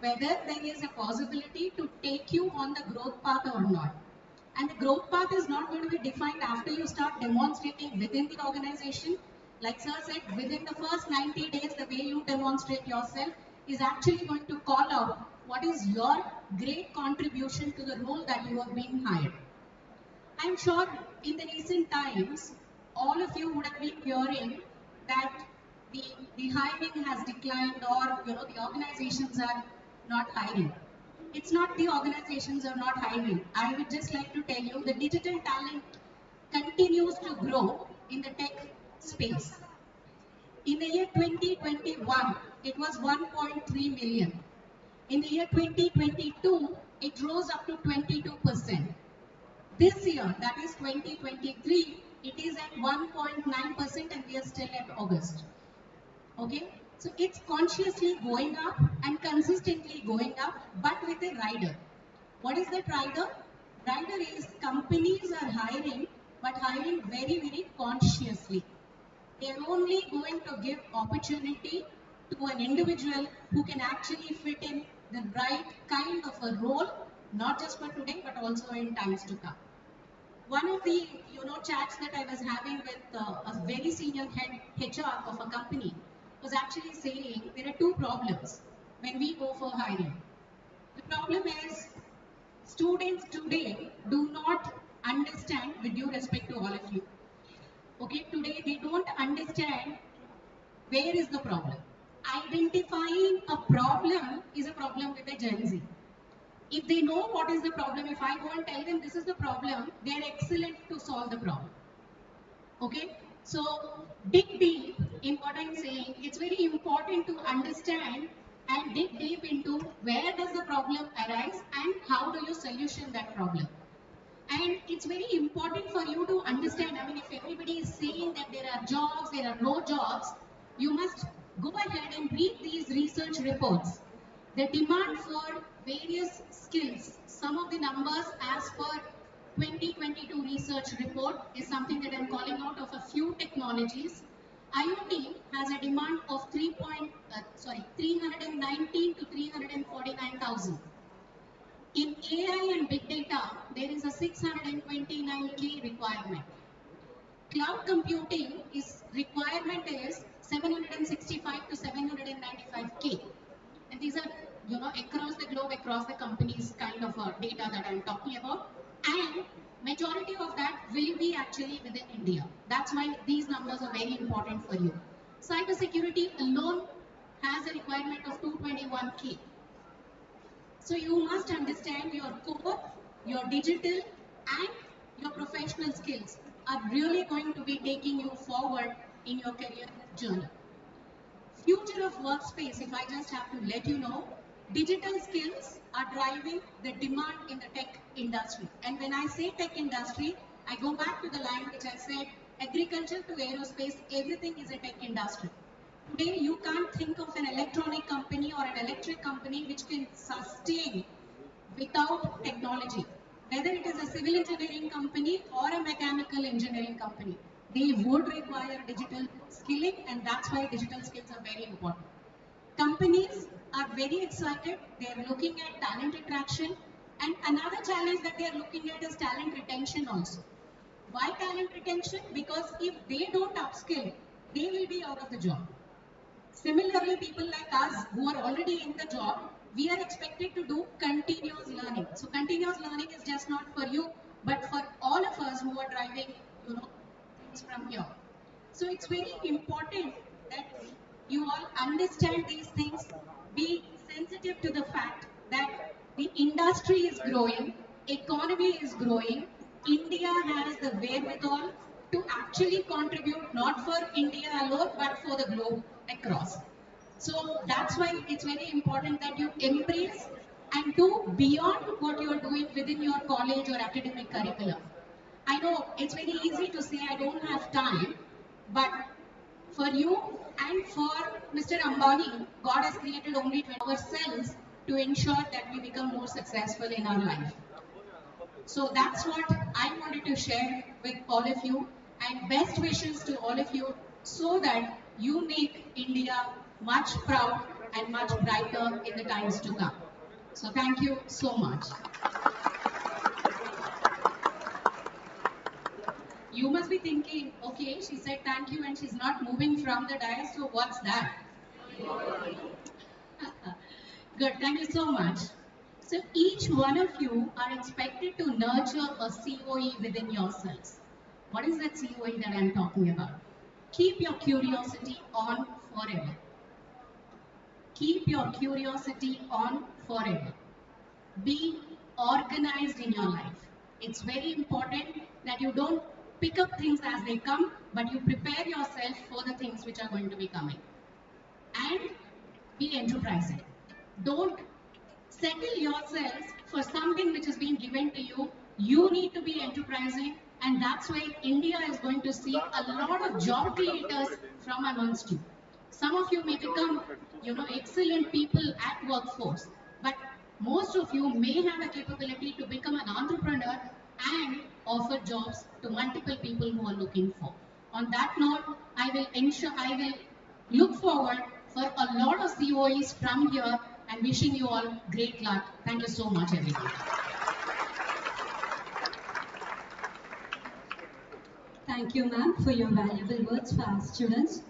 whether there is a possibility to take you on the growth path or not. And the growth path is not going to be defined after you start demonstrating within the organization. Like sir said, within the first 90 days, the way you demonstrate yourself is actually going to call out what is your great contribution to the role that you are being hired. I'm sure in the recent times, all of you would have been hearing that the hiring has declined, or the organizations are not hiring. It's not the organizations are not hiring. I would just like to tell you the digital talent continues to grow in the tech space. In the year 2021, it was 1.3 million. In the year 2022, it rose up to 22%. This year, that is 2023, it is at 1.9% and we are still at August. Okay, so it's consciously going up and consistently going up, but with a rider. What is that rider? Rider is companies are hiring, but hiring very, very consciously. They are only going to give opportunity to an individual who can actually fit in the right kind of a role, not just for today, but also in times to come. One of the chats that I was having with a very senior head HR of a company was actually saying there are two problems when we go for hiring. The problem is students today do not understand, with due respect to all of you, okay, today they don't understand where is the problem. Identifying a problem is a problem with a Gen Z. If they know what is the problem, if I go and tell them this is the problem, they are excellent to solve the problem. Okay, so dig deep in what I'm saying. It's very important to understand and dig deep into where does the problem arise and how do you solution that problem. And it's very important for you to understand, I mean, if everybody is saying that there are jobs, there are no jobs, you must go ahead and read these research reports. The demand for various skills, some of the numbers as per 2022 research report is something that I'm calling out of a few technologies. IoT has a demand of 319 to 349,000. In AI and big data, there is a 629K requirement. Cloud computing requirement is 765 to 795K. And these are, across the globe, across the companies kind of data that I'm talking about. And majority of that will be actually within India. That's why these numbers are very important for you. Cybersecurity alone has a requirement of 221K. So you must understand your core, your digital, and your professional skills are really going to be taking you forward in your career journey. Future of workspace, if I just have to let you know, digital skills are driving the demand in the tech industry. And when I say tech industry, I go back to the line which I said, agriculture to aerospace, everything is a tech industry. Today, you can't think of an electronic company or an electric company which can sustain without technology. Whether it is a civil engineering company or a mechanical engineering company, they would require digital skilling, and that's why digital skills are very important. Companies are very excited. They are looking at talent attraction, and another challenge that they are looking at is talent retention also. Why talent retention? Because if they don't upskill, they will be out of the job. Similarly, people like us who are already in the job, we are expected to do continuous learning. So continuous learning is just not for you, but for all of us who are driving, things from here. So it's very important that you all understand these things, be sensitive to the fact that the industry is growing, economy is growing, India has the wherewithal to actually contribute not for India alone, but for the globe across. So that's why it's very important that you embrace and do beyond what you're doing within your college or academic curriculum. I know it's very easy to say I don't have time, but for you and for Mr. Ambani, God has created only 24 cells to ensure that we become more successful in our life. So that's what I wanted to share with all of you, and best wishes to all of you so that you make India much proud and much brighter in the times to come. So thank you so much. You must be thinking, okay, she said thank you and she's not moving from the dais, so what's that? Good, thank you so much. So each one of you are expected to nurture a COE within yourselves. What is that COE that I'm talking about? Keep your curiosity on forever. Keep your curiosity on forever. Be organized in your life. It's very important that you don't pick up things as they come, but you prepare yourself for the things which are going to be coming. And be enterprising. Don't settle yourselves for something which is being given to you. You need to be enterprising, and that's why India is going to see a lot of job creators from amongst you. Some of you may become, excellent people at workforce, but most of you may have a capability to become an entrepreneur and offer jobs to multiple people who are looking for. On that note, I will look forward for a lot of COEs from here, and wishing you all great luck. Thank you so much, everyone. Thank you, ma'am, for your valuable words for our students.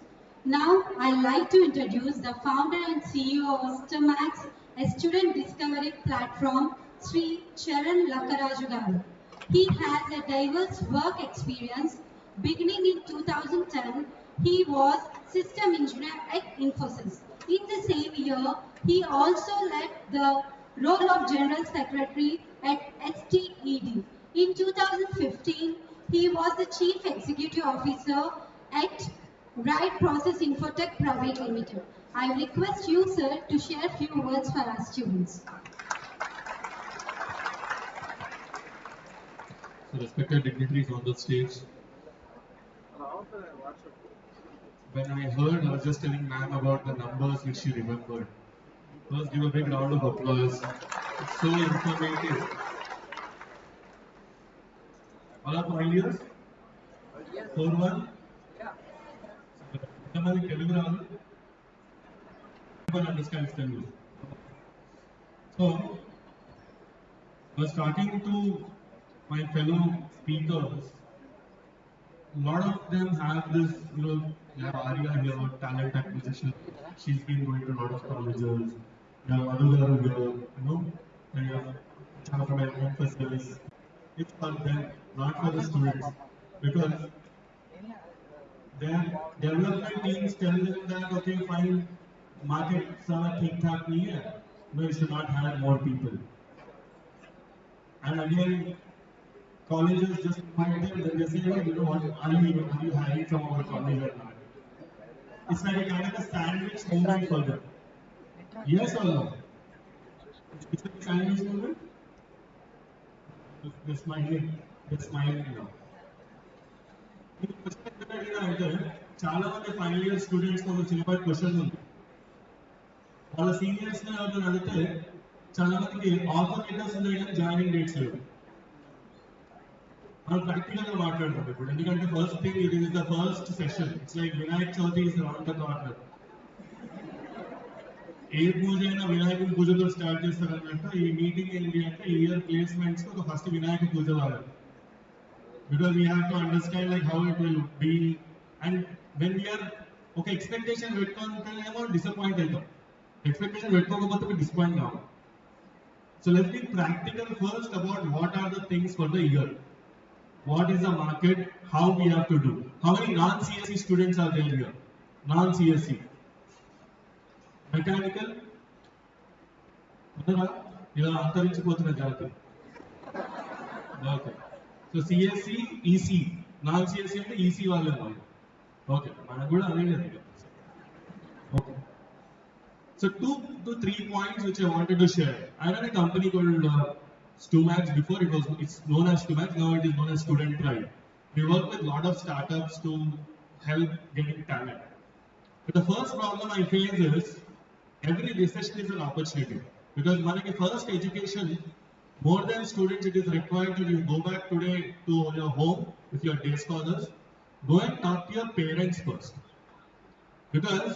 Now, I'd like to introduce the founder and CEO of STEMAX, a student discovery platform, Sri Charan Lakaraju garu. He has a diverse work experience. Beginning in 2010, he was system engineer at Infosys. In the same year, he also led the role of General Secretary at STED. In 2015, he was the Chief Executive Officer at Right Process Infotech Private Limited. I request you, sir, to share a few words for our students. So respected dignitaries on the stage. When I heard, I was just telling ma'am about the numbers which she remembered. First, give a big round of applause. It's so informative. All are familiar? 4-1? Somebody Telugu రాదు? Everyone understands Telugu. So, I was talking to my fellow speakers. A lot of them have this, you have Arya here, talent acquisition. She's been going to a lot of colleges. You have Anugaru here, and you have from an emphasis. It's for them, not for the students. Because their development teams tell them that, okay, fine, market theek thaak nahi hai. No, you should not hire more people. And again, colleges just invite them, then they say, oh, you know what, are you hiring from our college or not? It's like a kind of a sandwich movement for them. Yes or no? It's like a sandwich movement? They're smiling now. మీకు question ఎందుకు అడిగినా అంటే చాలా మంది final year students ఒక చిన్నపాటి question ఉంది. వాళ్ళ సీనియర్స్ ఎవరైనా అడిగితే చాలా మందికి ఆఫర్ లెటర్స్ ఉన్నాయి కానీ జాయినింగ్ డేట్స్ లేవు. మనం ప్రాక్టికల్ గా మాట్లాడతాం ఇప్పుడు, ఎందుకంటే first thing it is the first session. It's like Vinayaka Chavithi is round the corner. ఏ పూజ అయినా వినాయకుడి పూజతో స్టార్ట్ చేస్తారు అన్నట్టు ఈ మీటింగ్ ఏంటి అంటే ఇయర్ ప్లేస్మెంట్స్ ఒక ఫస్ట్ వినాయక పూజ వాడాలి. Because we have to understand like how it will be, and when we are okay expectation పెట్టుకుంటేనేమో disappoint అవుతాం, expectation పెట్టుకోకపోతే we disappoint now. So let's be practical first about what are the things for the year, what is the market, how we have to do. How many non-CSE students are there here? Non-CSE mechanical ఇలా అంతరించిపోతున్న జాతి. Okay, so CSC EC, non CSC అంటే EC వాళ్ళే వాళ్ళు. Okay, మనకు కూడా అదే లేదు. Okay, so 2 to 3 points which I wanted to share. I ran a company called Stumax. Before it's known as Stumax, now it is known as Student Pride. We work with a lot of startups to help getting talent. But the first problem I face is every recession is an opportunity, because manaki first education, more than students, it is required that you go back today to your home with your day scholars, go and talk to your parents first. Because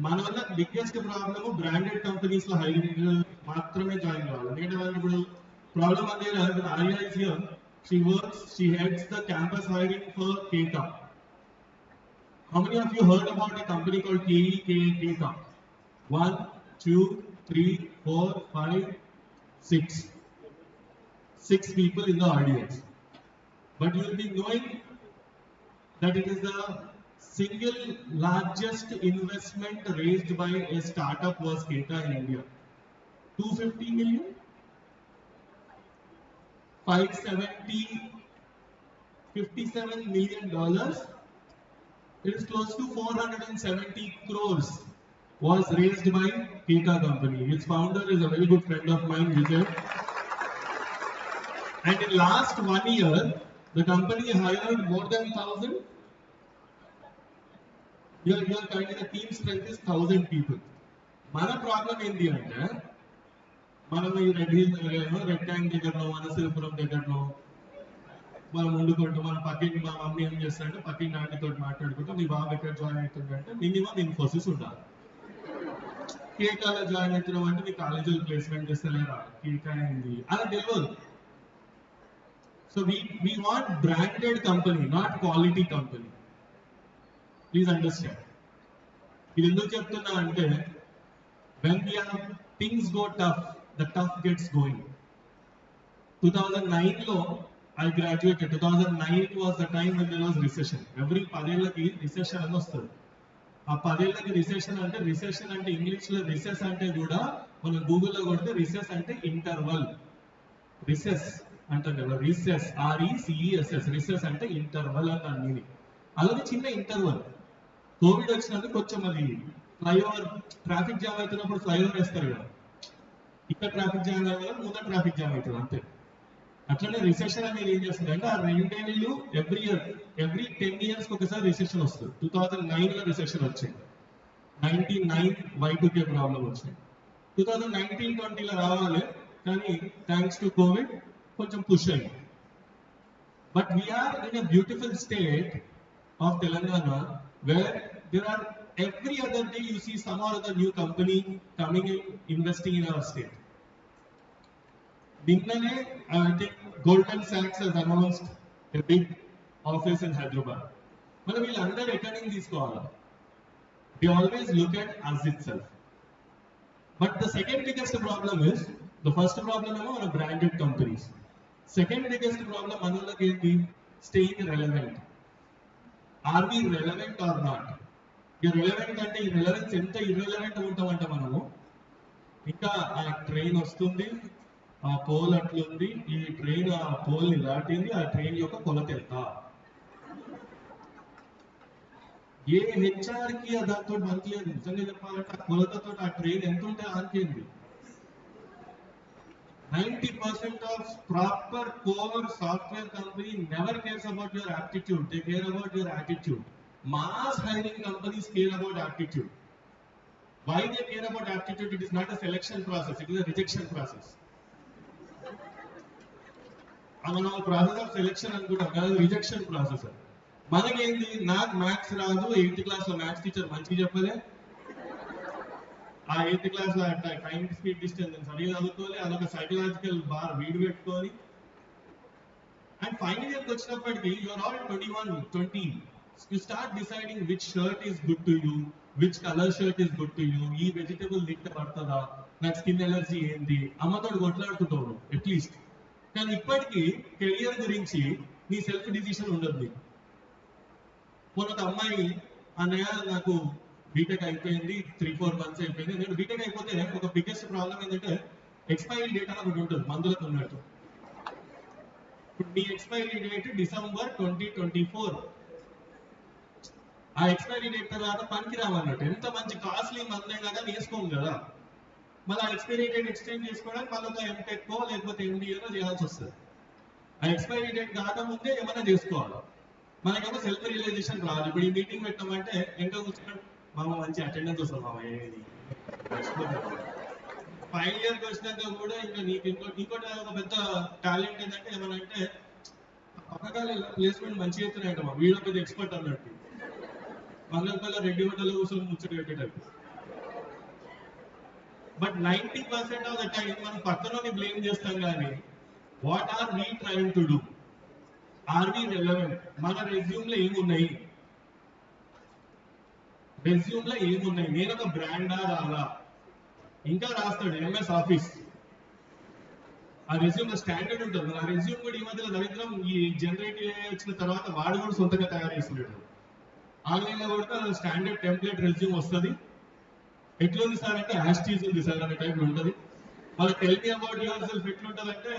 మన వల్ల biggest problem branded companies లో hiring మాత్రమే join కావాలి. ఎందుకంటే వాళ్ళు ఇప్పుడు problem అదే కదా. Arya is here, she heads the campus hiring for Keta. How many of you heard about a company called Keta? 1 2 3 4 5 6 people in the audience, but you will be knowing that it is the single largest investment raised by a startup was Keta in India. 250 million, 57 million dollars. It is close to 470 crores was raised by Keta company. Its founder is a very good friend of mine, Vijay. And in last 1 year, the company hired more than 1,000. Your kind of the team strength is 1,000 people. Mana problem ఏంటి అంటే మనం ఈ red tank దగ్గరలో వనసీపురం దగ్గరలో మనం వండుకుంటూ మన పక్కింటి మా మమ్మీ ఏం చేస్తారంటే పక్కింటి ఆంటీతో మాట్లాడుకుంటూ మీ బాబు ఎక్కడ జాయిన్ అవుతుందంటే మినిమం ఇన్ఫోసిస్ ఉండాలి. కేకాలో జాయిన్ అవుతున్నాం అంటే మీ కాలేజీలో ప్లేస్మెంట్ చేస్తలేరా, కేకా అయింది అలా తెలియదు. So we want branded company, not quality company. Please understand. ఇది ఎందుకు చెప్తున్నా అంటే when things go tough, the tough gets going. 2009 లో I graduated. 2009 was the time when there was recession. Every 10 ఏళ్ళకి రిసెషన్ అని వస్తుంది. ఆ 10 ఏళ్ళకి రిసెషన్ అంటే ఇంగ్లీష్ లో రిసెస్ అంటే కూడా మనం గూగుల్లో కొడితే రిసెస్ అంటే ఇంటర్వల్. రిసెస్ అంటాం కదా, రిసెస్ RECESS, రిసెస్ అంటే ఇంటర్వల్ అని దాని మీనింగ్. అలాగే చిన్న ఇంటర్వల్. కోవిడ్ వచ్చినందుకు కొంచెం అది ఫ్లైఓవర్ ట్రాఫిక్ జామ్ అవుతున్నప్పుడు ఫ్లైఓవర్ వేస్తారు కదా, ఇక్కడ ట్రాఫిక్ జామ్ అవ్వాలి, ముందర ట్రాఫిక్ జామ్ అవుతుంది అంతే. అట్లనే రిసెషన్ అనేది ఏం చేస్తుంది అంటే ఆ 2 ఏళ్ళు ఎవ్రీ 10 years ఒకసారి రిసెషన్ వస్తుంది. 2009 లో రిసెషన్ వచ్చింది, 99 Y2K ప్రాబ్లం వచ్చింది. 2019-20 లో రావాలి, కానీ థ్యాంక్స్ టు కోవిడ్ కొంచెం పుష్ అయింది. But we are in a beautiful state of Telangana where there are every other day you see some or other new company coming in, investing in our state. Ninnane, I think Goldman Sachs has announced a big office in Hyderabad. But వీళ్ళందరూ ఎక్కడి నుంచి తీసుకోవాలి? They always look at us itself. But the second biggest problem is, the first problem is our branded companies. Second biggest problem మనోళ్ళకి ఏంటి? Staying relevant. Are we relevant or not? Irrelevant అంటే ఈ relevance ఎంత irrelevant ఉంటామంటే మనము ఇంకా ఆ train వస్తుంది, ఆ పోల్ అట్లుంది, ఈ ట్రైన్ ఆ పోల్ ని దాటింది, ఆ ట్రైన్ యొక్క కొలత ఎంత? ఏ హెచ్ఆర్ కి దాంతో మనకి నిజంగా చెప్పాలంటే ఆ కొలతతో ఆ ట్రైన్ ఎంత ఉంటే ఆంకేంది. 90% of proper core software company never cares about your aptitude, they care about your attitude. Mass hiring companies care about aptitude. Why they care about aptitude? It is not a selection process, it is a rejection process. మనం process of selection అనుకుంటాం కదా, rejection process. మనకేంది, నాకు maths రాదు, 8th class లో maths teacher మంచిగా చెప్పలే, ఆ 8th class లో టైం స్పీడ్ డిస్టెన్స్ సరిగా చదువుకోవాలి, అదొక సైకలాజికల్ బార్ వీడు పెట్టుకొని, అండ్ ఫైనల్ ఇయర్కి వచ్చినప్పటికీ you're all 21, 20. You start deciding which shirt is good to you, which color shirt is good to you, ఈ వెజిటబుల్ తింటే పడుతుందా, నాకు స్కిన్ ఎలర్జీ ఏంటి, అమ్మతో కొట్లాడుకుంటావు అట్లీస్ట్. కానీ ఇప్పటికీ కెరియర్ గురించి నీ సెల్ఫ్ డిసిషన్ ఉండదు నీకు. మొన్న అమ్మాయి, అన్నయ్య నాకు బీటెక్ అయిపోయింది, 3-4 months అయిపోయింది. నేను బీటెక్ అయిపోతే ఒక బిగ్గెస్ట్ ప్రాబ్లం ఏంటంటే ఎక్స్పైరీ డేట్ అని ఒకటి ఉంటుంది మందులకు ఉన్నట్టు. ఇప్పుడు మీ ఎక్స్పైరీ డేట్ December 2024. ఆ ఎక్స్పైరీ డేట్ తర్వాత పనికి రావన్నట్టు. ఎంత మంచి కాస్ట్లీ మందు అయినా కానీ వేసుకోము కదా, మళ్ళీ ఆ ఎక్స్పైరీ డేట్ ఎక్స్టెండ్ చేసుకోవడానికి మళ్ళీ ఒక ఎంటెక్ లేకపోతే ఎంబీఏలో చేయాల్సి వస్తుంది. ఆ ఎక్స్పైరీ డేట్ కాకముందే ఏమైనా చేసుకోవాలి. మనకేమో సెల్ఫ్ రియలైజేషన్ రాదు. ఇప్పుడు ఈ మీటింగ్ పెట్టామంటే ఇంకా కూర్చున్నాడు, మామ మంచి అటెండెన్స్ వస్తుంది మామ, ఏది ఫైనల్ ఇయర్కి వచ్చినాక కూడా ఇంకా నీకు ఇంకోటి ఒక పెద్ద టాలెంట్ ఏంటంటే ఏమనంటే పథకాలు ప్లేస్మెంట్ మంచిగా అవుతున్నాయంట, మా వీడియో పెద్ద ఎక్స్పర్ట్ అన్నట్టు. మంగళపల్లి రెడ్డి హోటల్లో కూర్చొని ముచ్చట పెట్టేటట్టు. బట్ 90% ఆఫ్ ద టైం మనం పక్కనని బ్లేమ్ చేస్తాం కానీ what are we trying to do, are we relevant, మన రెజ్యూమ్ లో ఏమున్నాయి, రెజ్యూమ్ లో ఏమున్నాయి, నేను ఒక బ్రాండా రాదా, ఇంకా రాస్తాడు ఎంఎస్ ఆఫీస్, ఆ రెజ్యూమ్ లో స్టాండర్డ్ ఉంటుంది. ఆ రెజ్యూమ్ కూడా ఈ మధ్యలో దరిద్రం, ఈ జనరేటివ్ వచ్చిన తర్వాత వాడు కూడా సొంతంగా తయారు చేస్తున్నాడు. ఆన్లైన్ లో కూడా స్టాండర్డ్ టెంప్లెట్ రెజ్యూమ్ వస్తుంది. ఎట్లుంది సార్ అంటే యాస్టీజ్ ఉంది సార్ అనే టైప్ ఉంటుంది. వాళ్ళు tell me about your self ఎట్లుంటుంది అంటే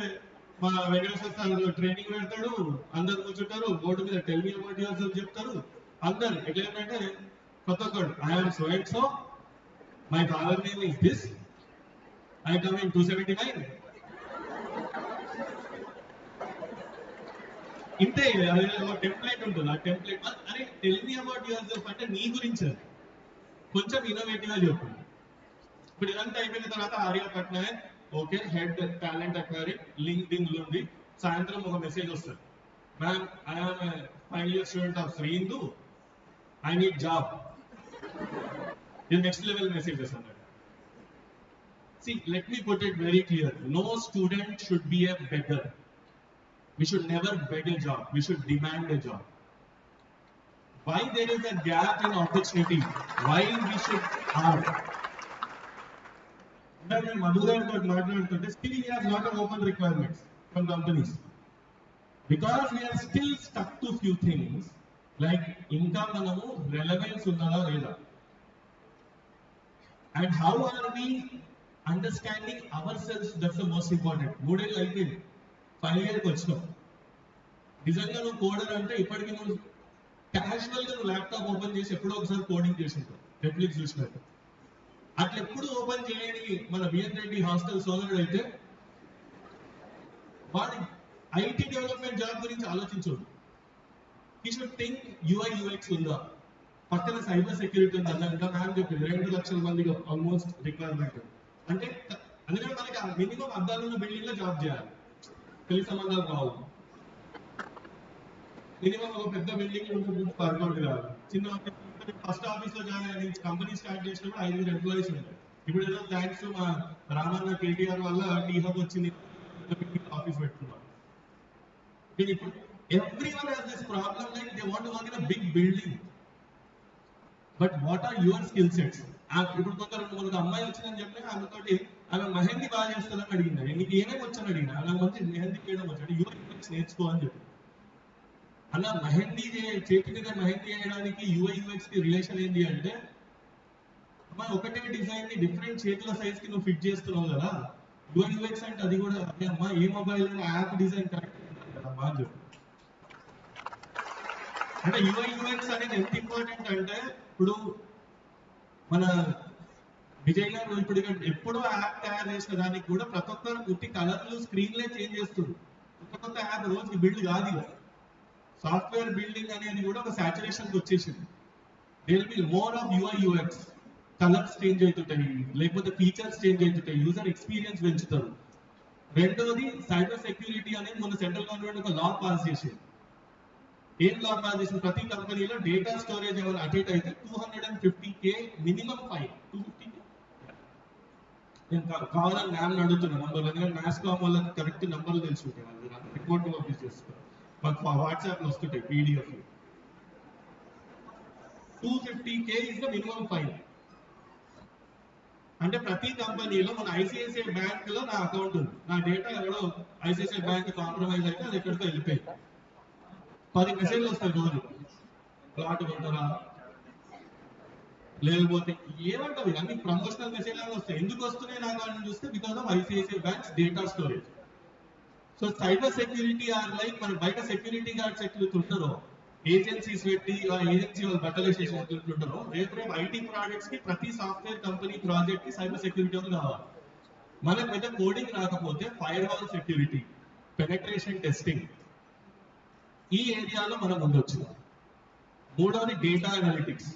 మా వెంకటేశ్వర సార్ ట్రైనింగ్ పెడతాడు, అందరు కూర్చుంటారు, బోర్డు మీద tell me about your self చెప్తారు. అందరు ఎట్లంటే కొత్త code, I'm so and so, my father name is this, I come in 279. ఇంతే, టెంప్లెట్ ఉంటుంది. ఆ టెంప్లెట్ అరే tell me about your self అంటే నీ గురించి కొంచెం ఇన్నోవేటివ్ గా చెప్పు. ఇప్పుడు ఇదంతా అయిపోయిన తర్వాత Arya Patnaik okay head talent acquiring LinkedIn లో ఉంది. సాయంత్రం ఒక మెసేజ్ వస్తుంది, ma'am I'm final year student of Srihindu, I need job. ఇది నెక్స్ట్ లెవెల్ మెసేజెస్ అన్నట్టు. See, let me put it very clear. No student should be a beggar. We should never beg a job. We should demand a job. Why there is a gap in opportunity? Why we should ask? When Madhura got matlaadutunte, still he has lot of open requirements from companies. Because we are still stuck to few things like ఇంకా మనము relevance ఉన్నదా లేదా, and how are we understanding ourselves, that's the most important. 3 ఏళ్ళు అయిపోయింది, final ఇయర్కి వచ్చినాం. నిజంగా నువ్వు కోడర్ అంటే ఇప్పటికీ నువ్వు క్యాజువల్ గా నువ్వు ల్యాప్టాప్ ఓపెన్ చేసి ఎప్పుడో ఒకసారి కోడింగ్ చేసి ఉంటావు, నెట్ఫ్లిక్స్ చూసినట్టు. అట్లా ఎప్పుడు ఓపెన్ చేయని మన బిఎన్ రెడ్డి హాస్టల్ సోదరుడు అయితే వాడి ఐటీ డెవలప్మెంట్ జాబ్ గురించి ఆలోచించదు. ఈ షుడ్ థింక్ యూఐ యూఎక్స్ ఉందా, పక్కన సైబర్ సెక్యూరిటీ ఉంది అన్న, ఇంకా మ్యామ్ చెప్పింది 2 లక్షల మందికి ఆల్మోస్ట్ రిక్వైర్మెంట్. అంటే అందుకని మనకి మినిమం అద్దాలున్న బిల్డింగ్ లో జాబ్ చేయాలి, పెళ్లి సంబంధాలు రావు. మినిమం ఒక పెద్ద బిల్డింగ్ ఉంటుంది, వర్కౌట్ కాదు. చిన్న ఫస్ట్ ఆఫీస్ లో జాయిన్ అయ్యి కంపెనీ స్టార్ట్ చేసినప్పుడు 5 ఎంప్లాయీస్ ఉంటాయి. ఇప్పుడు ఏదో థ్యాంక్స్ మా రామన్న కేటీఆర్ వల్ల టీ హబ్ వచ్చింది, ఆఫీస్ పెట్టుకున్నాం. ఇప్పుడు everyone has this problem, like they want to work in a big building, but what are your skill sets? ఇప్పుడు కొందరు అమ్మాయి వచ్చిందని చెప్పి ఆమెతోటి ఆమె మెహందీ బాగా చేస్తుందని అడిగింది, నీకు ఏమేమి వచ్చని అడిగిన, ఆమె మంచి మెహందీ చేయడం వచ్చాడు, యూఐ నేర్చుకో అని చెప్పి. అలా మెహందీ చేతి మీద మెహందీ చేయడానికి యూఐ యూఎక్స్ కి రిలేషన్ ఏంటి అంటే, ఒకటే డిజైన్ ని డిఫరెంట్ చేతుల సైజ్ కి నువ్వు ఫిట్ చేస్తున్నావు కదా, యూఐఎక్స్ అంటే అది కూడా అదే అమ్మా, ఏ మొబైల్ యాప్ డిజైన్ కరెక్ట్ అమ్మా అని చెప్పు. అంటే యూఐఎక్స్ అనేది ఎంత ఇంపార్టెంట్ అంటే ఇప్పుడు మన విజయ్ గారు ఇప్పుడు ఎప్పుడో యాప్ తయారు చేసిన దానికి కూడా ప్రతి ఒక్కరు పుట్టి కలర్లు స్క్రీన్లే చేంజ్ చేస్తుంది. కొత్త యాప్ రోజుకి బిల్డ్ కాదు ఇక. సాఫ్ట్వేర్ బిల్డింగ్ అనేది కూడా ఒక సాచురేషన్కి వచ్చేసింది. There be more of UIX. Colours change అవుతుంటాయి, లేకపోతే ఫీచర్స్ చేంజ్ అవుతుంటాయి, యూజర్ ఎక్స్పీరియన్స్ పెంచుతారు. రెండోది సైబర్ సెక్యూరిటీ అనేది మన సెంట్రల్ గవర్నమెంట్ ఒక లా పాస్ చేసింది. ఏం లా పాస్ చేసింది? ప్రతి కంపెనీలో డేటా స్టోరేజ్ ఏమైనా అటెండ్ అయితే 250K మినిమం ఫైన్. 250K నేను కావాలని మ్యామ్ అడుగుతున్నా నంబర్, ఎందుకంటే మ్యాథ్స్కామ్ వాళ్ళకి కరెక్ట్ నంబర్లు తెలుసుకుంటాయి, వాళ్ళు రిపోర్ట్ ఆఫీస్ చేస్తారు, మాకు వాట్సాప్లో వస్తుంటాయి PDF. 250K is the minimum fine. అంటే ప్రతి కంపెనీలో మన ఐసిఐసిఐ బ్యాంక్ లో నా అకౌంట్ ఉంది, నా డేటా ఎవడో ఐసిఐసిఐ బ్యాంక్ కాంప్రమైజ్ అయితే అది ఎక్కడికో వెళ్ళిపోయింది. 10 మెసేజ్లు వస్తాయి రోజు, ప్లాట్ కొంటారా, లేకపోతే ఏమంటారు అన్ని ప్రమోషనల్ మెసేజ్ వస్తాయి. ఎందుకు వస్తున్నాయి నాకు అని చూస్తే because of ICICI banks data storage. So cyber security or like మన బయట సెక్యూరిటీ గార్డ్స్ ఎట్లుంటారో, ఏజెన్సీస్ పెట్టి ఆ ఏజెన్సీ వాళ్ళు బట్టలు వేసేసి ఎట్లుంటారో, రేపు ఐటీ ప్రాజెక్ట్స్ కి ప్రతి సాఫ్ట్వేర్ కంపెనీ ప్రాజెక్ట్ కి సైబర్ సెక్యూరిటీ వాళ్ళు కావాలి. మనకు పెద్ద కోడింగ్ రాకపోతే fire wall security, penetration testing, ఈ ఏరియాలో మనం ఉండొచ్చు. మూడవది డేటా అనలిటిక్స్.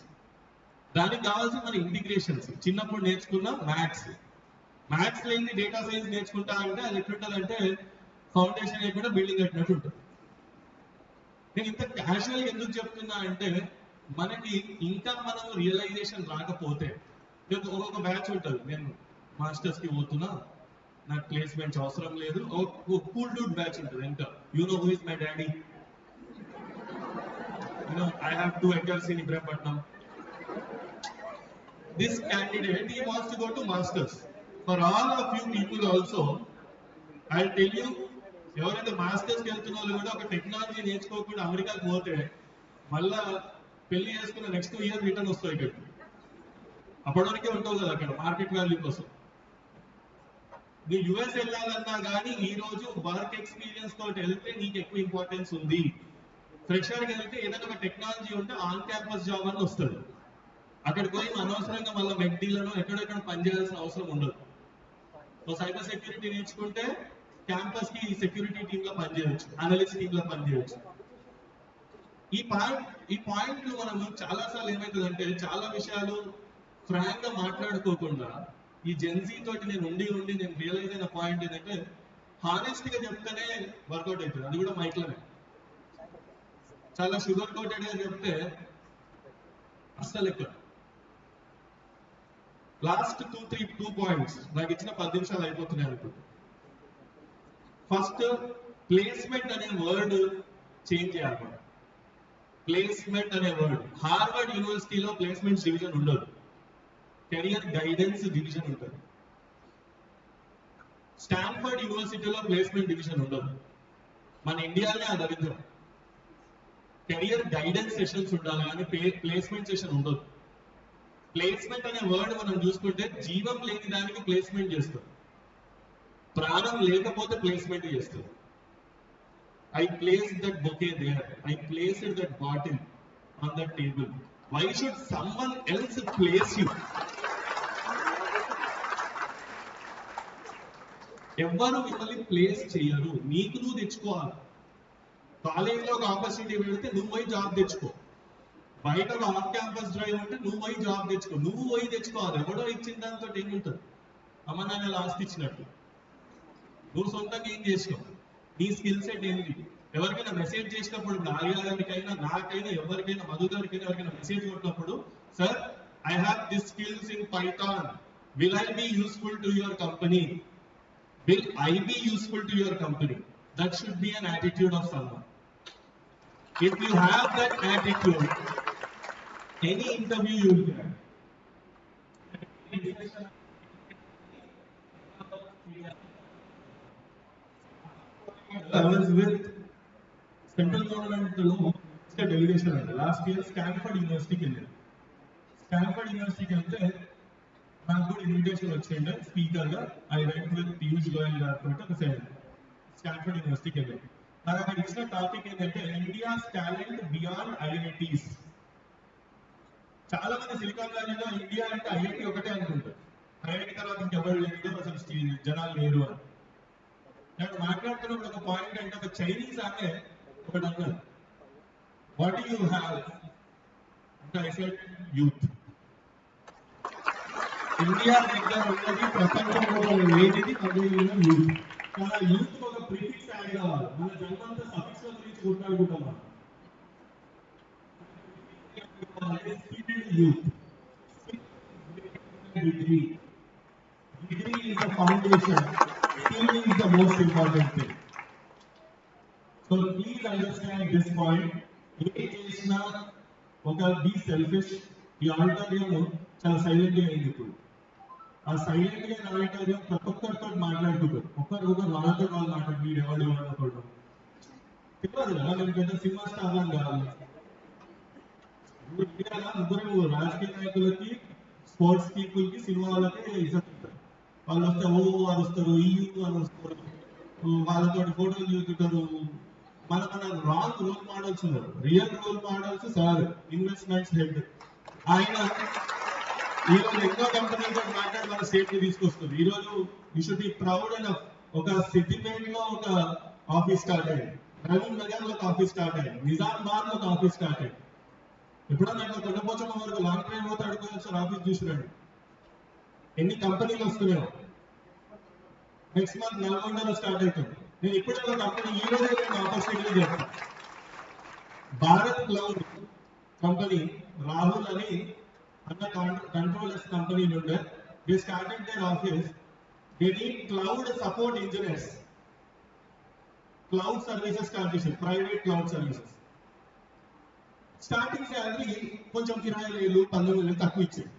దానికి కావాల్సిన మన ఇంటిగ్రేషన్స్. చిన్నప్పుడు నేర్చుకున్న మ్యాథ్స్ లేని డేటా సైన్స్ నేర్చుకుంటా అంటే అది ఎట్లుంటుంది అంటే ఫౌండేషన్ అయిపోయినా బిల్డింగ్ కట్టినట్టు ఉంటుంది. నేను ఇంత క్యాజువల్ ఎందుకు చెప్తున్నా అంటే మనకి ఇంకా మనం రియలైజేషన్ రాకపోతే, ఒక్కొక్క బ్యాచ్ ఉంటుంది, నేను మాస్టర్స్ కి పోతున్నా, నాకు ప్లేస్మెంట్స్ అవసరం లేదు, కూల్ డూడ్ బ్యాచ్ ఉంటుంది. ఇంకా you know who is my daddy, I have 2 acres in Ibrahimpatnam. This candidate, he wants to go to masters. For all of you people also, I'll tell you, ఎవరైతే masters కి వెళ్తున్న వాళ్ళు కూడా ఒక technology నేర్చుకోకుండా అమెరికాకి పోతే మళ్ళా పెళ్లి చేసుకున్న నెక్స్ట్ ఇయర్ రిటర్న్ వస్తాయి ఇక్కడికి. అప్పటివరకే ఉంటావు కదా అక్కడ మార్కెట్ వాల్యూ కోసం. నువ్వు యుఎస్ వెళ్ళాలన్నా కానీ ఈ రోజు వర్క్ ఎక్స్పీరియన్స్ తోటి వెళ్తే నీకు ఎక్కువ ఇంపార్టెన్స్ ఉంది. ఫ్రెషర్కి వెళ్తే ఏదైనా ఒక టెక్నాలజీ ఉంటే ఆన్ క్యాంపస్ జాబ్ అని వస్తుంది. అక్కడికి పోయి అనవసరంగా మళ్ళీ మెక్డీలను ఎక్కడెక్కడ పనిచేయాల్సిన అవసరం ఉండదు. సో సైబర్ సెక్యూరిటీ నేర్చుకుంటే క్యాంపస్ కి సెక్యూరిటీ టీమ్ లో పనిచేయవచ్చు, అనలిస్ట్ టీమ్ లో పనిచేయవచ్చు. ఈ పాయింట్లు మనం చాలా సార్లు ఏమవుతుందంటే చాలా విషయాలు ఫ్రాంక్ గా మాట్లాడుకోకుండా ఈ జెన్జీ తోటి నేను ఉండి నేను రియలైజ్ అయిన పాయింట్ ఏంటంటే హానెస్ట్ గా చెప్తేనే వర్కౌట్ అవుతుంది. అది కూడా మైక్లోనే. చాలా షుగర్ కోటెడ్ గా చెప్తే అస్సలు ఎక్కడ. లాస్ట్ 2 పాయింట్స్ నాకు ఇచ్చిన 10 నిమిషాలు అయిపోతున్నాయి అనుకుంటా. ఫస్ట్, ప్లేస్మెంట్ అనే వర్డ్ చేంజ్ చేయాలి. ప్లేస్మెంట్ అనే వర్డ్, హార్వర్డ్ యూనివర్సిటీలో ప్లేస్మెంట్స్ డివిజన్ ఉండదు, కెరియర్ గైడెన్స్ డివిజన్ ఉంటుంది. స్టాన్ఫర్డ్ యూనివర్సిటీలో ప్లేస్మెంట్ డివిజన్ ఉండదు. మన ఇండియాలోనే ఆ దరిద్రం. కెరియర్ గైడెన్స్ సెషన్స్ ఉండాలి కానీ ప్లేస్మెంట్ సెషన్ ఉండదు. ప్లేస్మెంట్ అనే వర్డ్ మనం చూసుకుంటే జీవం లేని దానికి ప్లేస్మెంట్ చేస్తాం, ప్రాణం లేకపోతే ప్లేస్మెంట్ చేస్తాం. I place that bouquet there, I place that bottle on that table. Why should someone else place you? ఎవ్వరు మిమ్మల్ని ప్లేస్ చేయరు, నీకు నువ్వు తెచ్చుకోవాలి. కాలేజీలో ఒక ఆపర్చునిటీ పెడితే నువ్వు పోయి జాబ్ తెచ్చుకో. బయట ఆఫ్ క్యాంపస్ డ్రైవ్ ఉంటే నువ్వు పోయి జాబ్ తెచ్చుకో. నువ్వు పోయి తెచ్చుకోవాలి. ఎవడో ఇచ్చిన దాంతో ఏముంటుంది? అమ్మ నాన్న లాస్ట్ ఇచ్చినట్టు. నువ్వు సొంతంగా ఏం చేసినావు? నీ స్కిల్ సెట్ ఏంటి? ఎవరికైనా మెసేజ్ చేసినప్పుడు, ఆర్యా గారికైనా, నాకైనా, ఎవరికైనా, మధు గారికైనా ఎవరికైనా మెసేజ్ కొట్టినప్పుడు, sir I have this skills in Python, will I be useful to your company? Will I be useful to your company? That should be an attitude of someone. If you have that attitude, any interview you will get. I was with central government delegation last year, Stanford University. Stanford University నాకు కూడా invitation వచ్చిండే స్పీకర్గా. I went with Piyush Goyal గారితో ఒక Stanford యూనివర్సిటీకి వెళ్ళాను. నాకు అక్కడ ఇచ్చిన టాపిక్ ఏంటంటే ఇండియాస్ టాలెంట్ బియాండ్ ఐఐటీస్. చాలా మంది సిలికాన్ వ్యాలీలో ఇండియా అంటే ఐఐటి ఒకటే అనుకుంటారు. ఐఐటి తర్వాత ఇంకెవరు లేదు, అసలు జనాలు లేరు అని. నేను మాట్లాడుతున్నప్పుడు ఒక పాయింట్ అంటే ఒక చైనీస్ ఆమె ఒకటి అన్నారు, వాట్ యూ హ్యావ్ అంటే ఐ సెడ్ యూత్. ఇండియా దగ్గర ఉన్నది ప్రపంచంలో లేనిది అదే యూత్. మన యూత్ ఒక ప్రిఫిక్స్ యాడ్ కావాలి. మన జన్మంతా సఫిక్స్ గురించి కొట్లాడుకుంటాం. Youth degree. Degree is the foundation. Skill is the most important thing. So please understand this point. ఏ చేసినా ఒక బీ సెల్ఫిష్. ఈ ఆడిటోరియం చాలా సైలెంట్ గా అయింది ఇప్పుడు. ఆ సైలెంట్ గా ఆడిటోరియం ప్రతి ఒక్కరితో మాట్లాడుకుంటారు. ఒక్కరికొకరు వాళ్ళతో వాళ్ళు మాట్లాడు, వీడు ఎవడు అనుకోవడం తెలియదు కదా. నేను పెద్ద సినిమా స్టార్ అని కాదు. ఇండియాలో ముగ్గురు రాజకీయ నాయకులకి, స్పోర్ట్స్ పీపుల్ కి, సినిమా వాళ్ళకి ఇస్తారు. వాళ్ళు వస్తే ఓ వాళ్ళు వస్తారు, ఈయూ అని వస్తారు, వాళ్ళతో ఫోటోలు చూస్తుంటారు. మన రాంగ్ రోల్ మోడల్స్ ఉన్నారు. Real role models sir investments head. ఆయన ఈరోజు ఎన్నో కంపెనీలతో మాట్లాడి మన స్టేట్ కి తీసుకొస్తుంది. ఈరోజు you should be proud and ఒక సిద్దిపేట లో ఒక ఆఫీస్ స్టార్ట్ అయ్యింది, రవీంద్ర నగర్ లో ఒక ఆఫీస్ స్టార్ట్ అయ్యింది, నిజామాబాద్ లో ఒక ఆఫీస్ స్టార్ట్ అయ్యింది. ఎప్పుడన్నా ఇట్లా కొండపోచమ్మ వరకు లాంగ్ డ్రైవ్ పోతే అడుగుతుంది సార్ ఆఫీస్ చూసిరండి. ఎన్ని కంపెనీలు వస్తున్నాయో. నెక్స్ట్ మంత్ నల్గొండలో స్టార్ట్ అవుతుంది. నేను ఇప్పుడే ఒక కంపెనీ ఈ రోజే నేను ఆపర్చునిటీ చేస్తాను. భారత్ క్లౌడ్ కంపెనీ రాహుల్ అని అన్న కంట్రోలర్స్ కంపెనీ నుండే they started their office. They need cloud support engineers. Cloud services start చేశారు, private cloud services. Starting salary కొంచెం కిరాయి 19,000 తక్కువ ఇచ్చేది.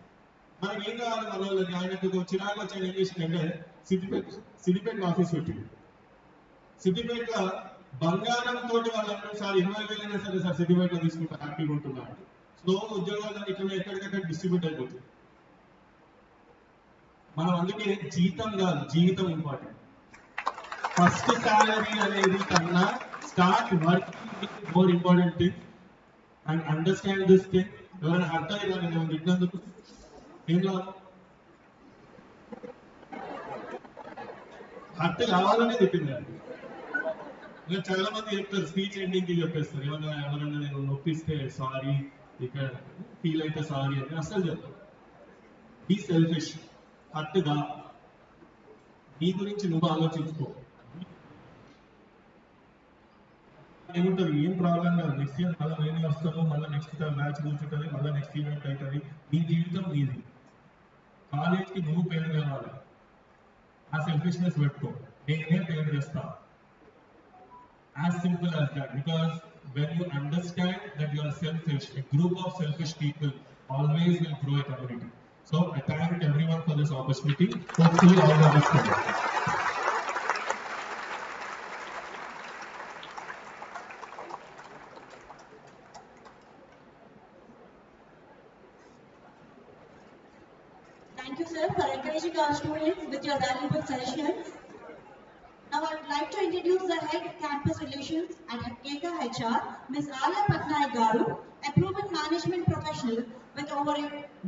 మనకి ఏం కావాలి మన వాళ్ళకి. ఆయనకు చిరాకు వచ్చి ఏం చేసిందంటే సిద్దిపేట ఆఫీస్ పెట్టింది. సిద్దిపేటలో బంగారం తోటి వాళ్ళు అంటారు సార్ 20,000 అయినా సరే సార్ సిద్దిపేటలో తీసుకుంటారు, హ్యాపీగా ఉంటున్నారు. స్లో ఉద్యోగాలు ఇట్లా ఎక్కడికక్కడ డిస్ట్రిబ్యూట్ అయిపోతుంది. మనం అందుకే జీతం కాదు, జీవితం ఇంపార్టెంట్. ఫస్ట్ శాలరీ అనేది కన్నా start working more important thing. And understand this thing. ఎవరైనా హర్ట్ అయ్యారు నేను తిట్టినందుకు ఏం కాదు, హర్ట్ కావాలనే తిట్టింది. ఇంకా చాలా మంది చెప్తారు స్పీచ్ ఎండింగ్ కి చెప్పేస్తారు, ఎవరైనా నేను నొప్పిస్తే సారీ, ఇక్కడ ఫీల్ అయితే సారీ అని అసలు చెప్తారు. Be selfish. హర్ట్ గా నీ గురించి నువ్వు ఆలోచించుకో. ఏముంటుంది, ఏం ప్రాబ్లం కాదు. నెక్స్ట్ ఇయర్ మళ్ళీ నేనే వస్తాను, మళ్ళీ నెక్స్ట్ మ్యాచ్ కూర్చుంటుంది, మళ్ళీ నెక్స్ట్ ఈవెంట్ అవుతుంది. నీ జీవితం నీది. కాలేజ్కి నువ్వు పేరు కావాలి. ఆ సెల్ఫిష్నెస్ పెట్టుకో, నేనే పేరు చేస్తా. As simple as that. Because when you understand that you are selfish, a group of selfish people always will grow a community. So I thank everyone for this opportunity. Hopefully all the best for you. Thank you, sir, for encouraging our students with your valuable suggestions. Now I would like to introduce the Head Campus Relations at KKHR, Ms. Alia Patnaik Garu, a proven management professional with over a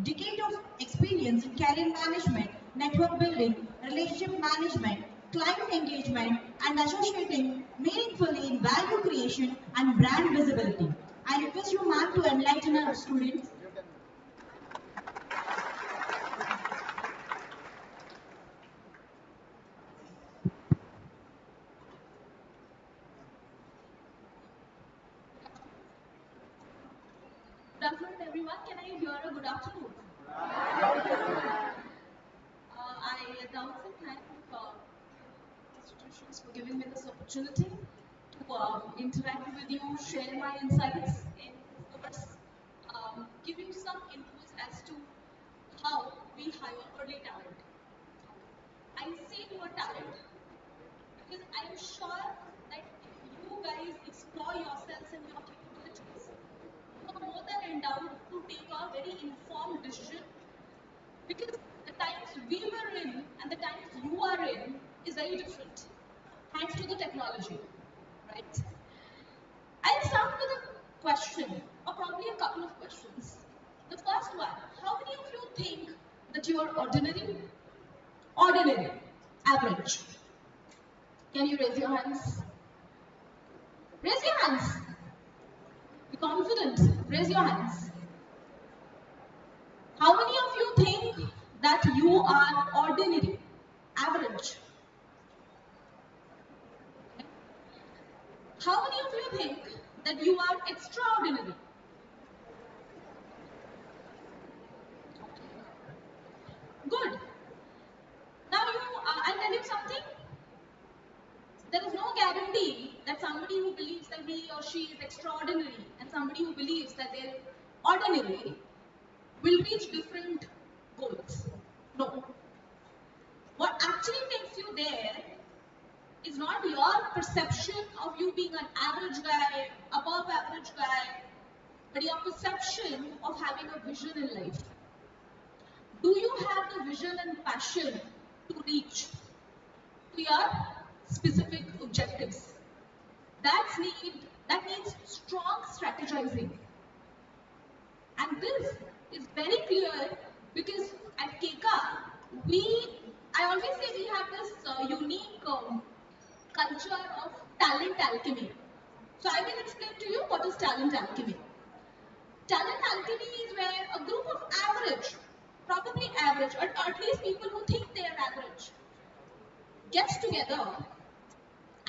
decade of experience in career management, network building, relationship management, client engagement, and associating meaningfully in value creation and brand visibility. I request you, ma'am, to enlighten our students. Good afternoon, everyone. Can I hear a good afternoon? I thousand thank institutions for giving me this opportunity to interact with you, share my insights, and of course, give you some inputs as to how we hire early talent. I say the word talent because I am sure that if you guys explore yourselves and your capabilities, you are more than endowed to take a very informed decision because the time different, thanks to the technology, right? I'll start with a question, or probably a couple of questions. The first one, how many of you think that you are ordinary? Ordinary, average. Can you raise your hands? Raise your hands. Be confident. Raise your hands. How many of you think that you are ordinary, average? How many of you think that you are extraordinary? Good. Now I'll tell you something. There is no guarantee that somebody who believes that he or she is extraordinary and somebody who believes that they're ordinary will reach different goals. No. What actually takes you there is not your perception of you being an average guy, above average guy, but your perception of having a vision in life. Do you have the vision and passion to reach to your specific objectives? That needs strong strategizing. And this is very clear because at KK, I always say we have this unique culture of talent alchemy. So I will explain to you what is talent alchemy. Talent alchemy is where a group of average, probably average, or at least people who think they are average, gets together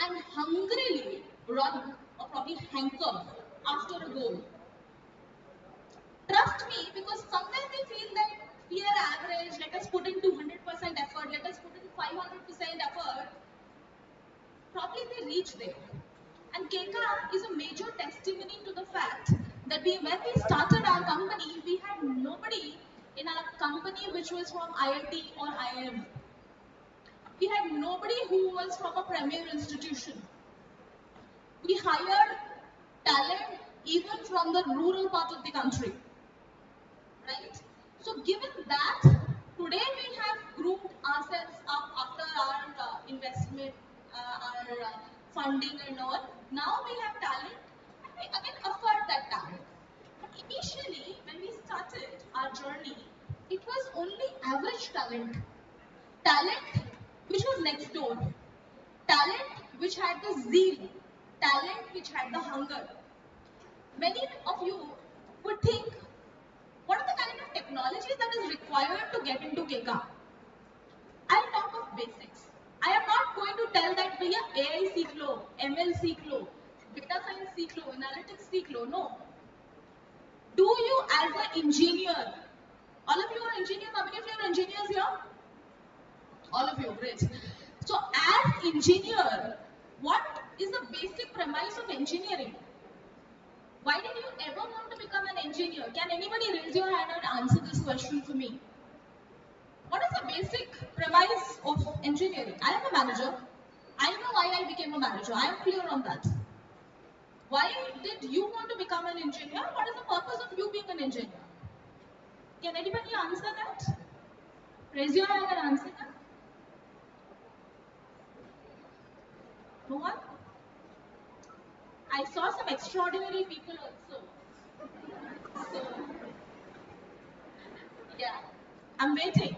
and hungrily run or probably hanker after a goal. Trust me, because somewhere they feel that we are average, let us put in 200% effort, let us put in 500% effort, probably they reach there. And KK is a major testimony to the fact that when we started our company, we had nobody in our company which was from IIT or IIM. We had nobody who was from a premier institution. We hired talent even from the rural part of the country. Right? So given that, today we have groomed ourselves up after our investment, our funding and all. Now we have talent and we again afford that talent. But initially, when we started our journey, it was only average talent. Talent which was next door. Talent which had the zeal. Talent which had the hunger. Many of you would think, what are the kind of technologies that is required to get into KK? I'll talk of basics. I am not going to tell that we are AI seek lo, ML seek lo, data science seek lo, analytics seek lo. No. Do you as an engineer, all of you are engineers, how many of you are engineers here? All of you, great. So as engineer, what is the basic premise of engineering? Why did you ever want to become an engineer? Can anybody raise your hand and answer this question for me? What is the basic premise of engineering? I am a manager. I know why I became a manager. I am clear on that. Why did you want to become an engineer? What is the purpose of you being an engineer? Can anybody answer that? Raise your hand and answer that. No one? I saw some extraordinary people also. So, yeah, I'm waiting.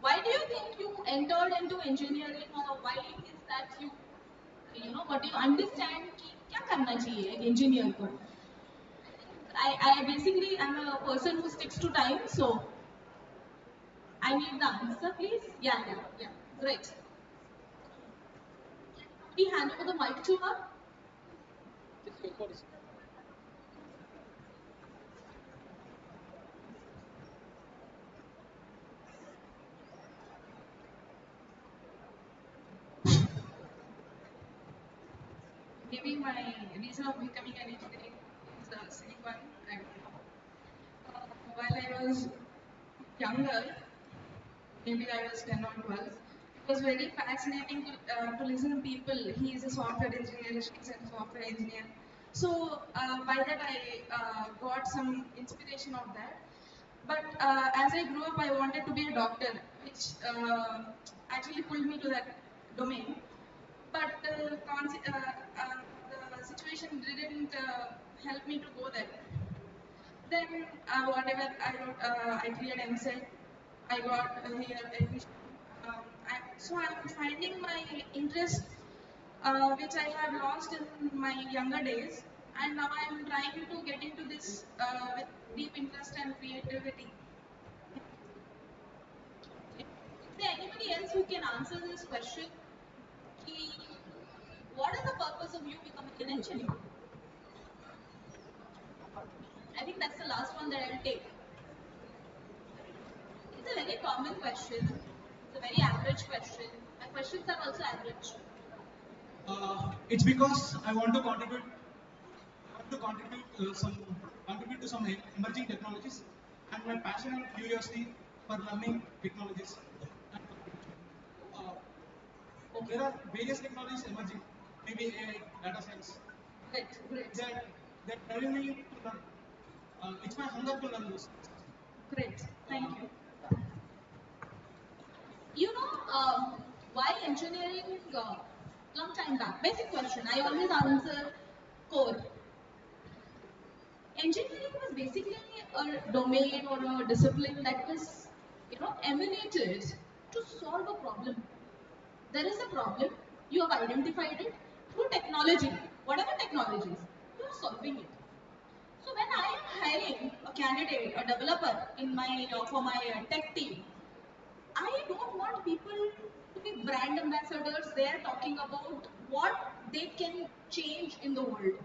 Why do you think you entered into engineering, or why is that you what do you understand कि क्या करना चाहिए एक engineer को? I basically am a person who sticks to time, so I need the answer, please. Yeah, great. Can you hand over the mic to her? Maybe my reason of becoming an engineer is a silly one. I don't know. While I was younger, maybe I was 10 or 12, it was very fascinating to listen to people. He is a software engineer, she is a software engineer. So by that I got some inspiration of that. But as I grew up, I wanted to be a doctor, which actually pulled me to that domain. the situation didn't help me to go there. Then whatever I wrote, I cleared MSET. I got here admission. So I'm finding my interest, which I have lost in my younger days, and now I'm trying to get into this with deep interest and creativity. Is there anybody else who can answer this question? What is the purpose of you becoming an engineer? I think that's the last one that I'll take. It's a very common question. It's a very average question. My questions are also average. It's because I want to contribute to some emerging technologies, and my passion and curiosity for learning technologies. There are various technologies emerging, maybe AI, data science. Great. That driving me to learn. It's my hunger to learn those. Great, thank you. You know, why engineering? Long time back. Basic question. I always answer core. Engineering was basically a domain or a discipline that was, emanated to solve a problem. There is a problem, you have identified it through technology, whatever technologies, you are solving it. So when I am hiring a candidate, a developer in my for my tech team, I don't want people to be brand ambassadors there talking about what they can change in the world.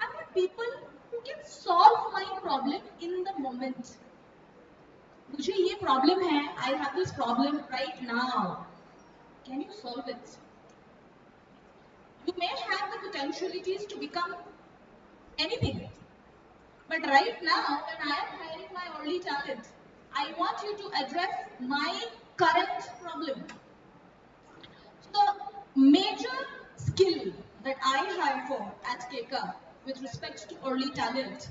I want people who can solve my problem in the moment. मुझे ये problem है, I have this problem right now. Can you solve it? You may have the potentialities to become anything. But right now, when I am hiring my only talent, I want you to address my current problem. So the major skill that I have for at KK with respect to early talent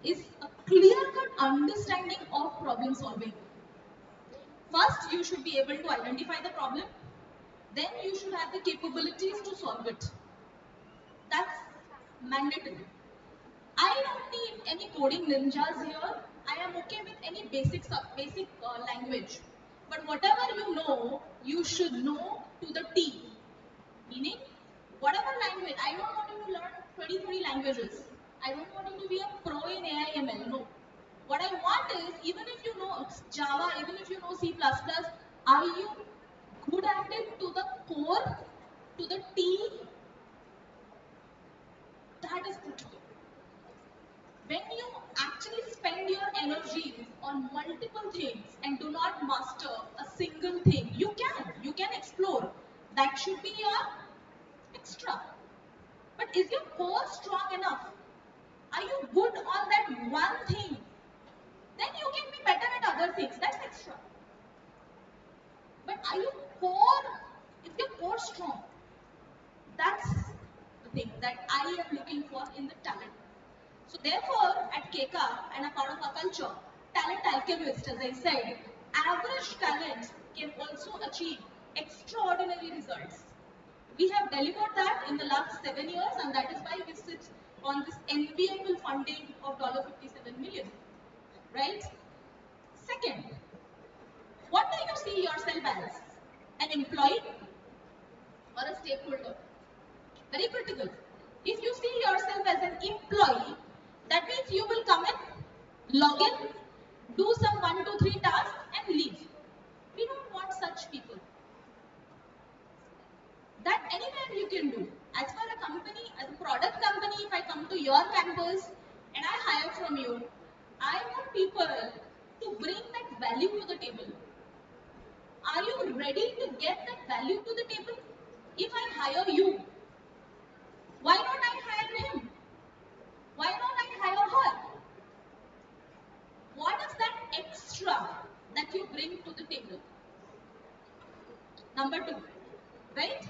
is a clear-cut understanding of problem solving. First, you should be able to identify the problem. Then you should have the capabilities to solve it. That's mandatory. I don't need any coding ninjas here. I am okay with any basic language. But whatever you should know to the T. Meaning, whatever language, I don't want you to learn 23 languages. I don't want you to be a pro in AI ML. No. What I want is, even if you know Java, even if you know C++, are you good at it to the core, to the T? That is critical. When you actually spend your energies on multiple things and do not master a single thing, you can explore. That should be your extra. But is your core strong enough? Are you good on that one thing? Then you can be better at other things. That's extra. But are you core? Is your core strong? That's the thing that I am looking for in the talent. So therefore, at KK and a part of our culture, talent alchemist, as I said, average talent can also achieve extraordinary results. We have delivered that in the last 7 years, and that is why we sit on this enviable funding of $57 million. Right? Second, what do you see yourself as? An employee or a stakeholder? Very critical. If you see yourself as an employee, that means you will come in, log in, do some 1, 2, 3 tasks and leave. We don't want such people. That anywhere you can do. As for a company, as a product company, if I come to your campus and I hire from you, I want people to bring that value to the table. Are you ready to get that value to the table? If I hire you, why not I hire him? Why not I hire her? What is that extra that you bring to the table? Number 2, right?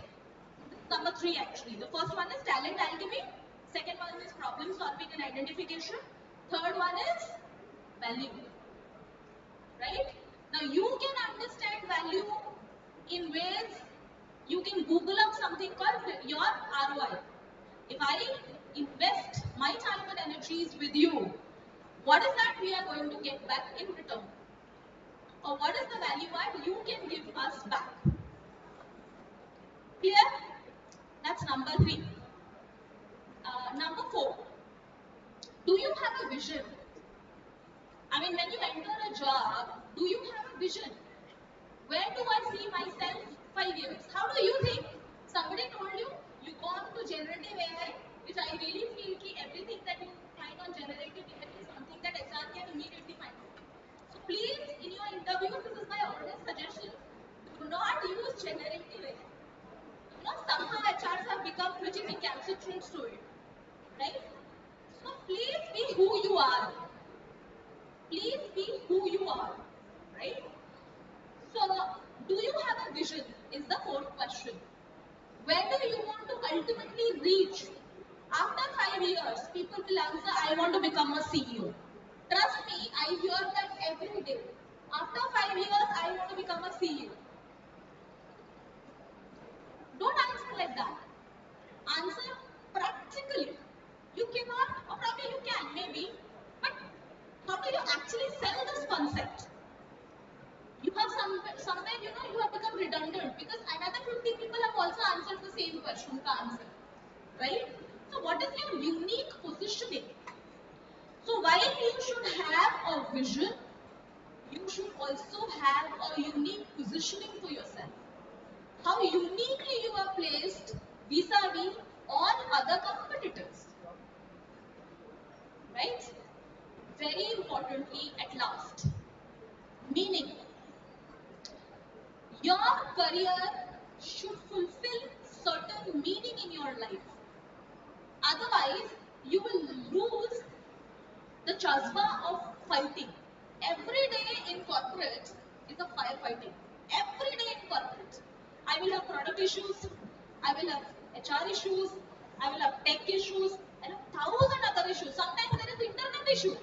Number 3 actually. The first one is talent alchemy. Second one is problem solving and identification. Third one is value. Right? Now you can understand value in ways You can Google up something called your ROI. If I invest my time and energies with you, what is that we are going to get back in return? Or what is the value add you can give us back? Clear? That's number 3. Number 4. Do you have a vision? I mean, when you enter a job, do you have a vision? Where do I see myself 5 years? How do you think? Somebody told you, you go on to generative AI, which I really feel ki everything that you find on generative AI is something that HR can immediately find out. So please, in your interview, this is my honest suggestion, do not use generative AI. You know, somehow HRs have become pretty recalcitrant to it, right? So please be who you are. Please be who you are, right? So, do you have a vision is the 4th question. Where do you want to ultimately reach? After 5 years, people will answer, I want to become a CEO. Trust me, I hear that every day. After 5 years, I want to become a CEO. Don't answer like that. Answer practically. You cannot, or probably you can, maybe, but how do you actually sell this concept? You have somewhere, you know, you have become redundant because another 50 people have also answered the same question, the answer, right? So what is your unique positioning? So while you should have a vision, you should also have a unique positioning for yourself. How uniquely you are placed vis-a-vis all other competitors, right? Very importantly, at last, meaning. Your career should fulfill certain meaning in your life. Otherwise, you will lose the chasma of fighting. Every day in corporate is a firefighting. Every day in corporate. I will have product issues, I will have HR issues, I will have tech issues, and 1,000 other issues. Sometimes there is internet issue.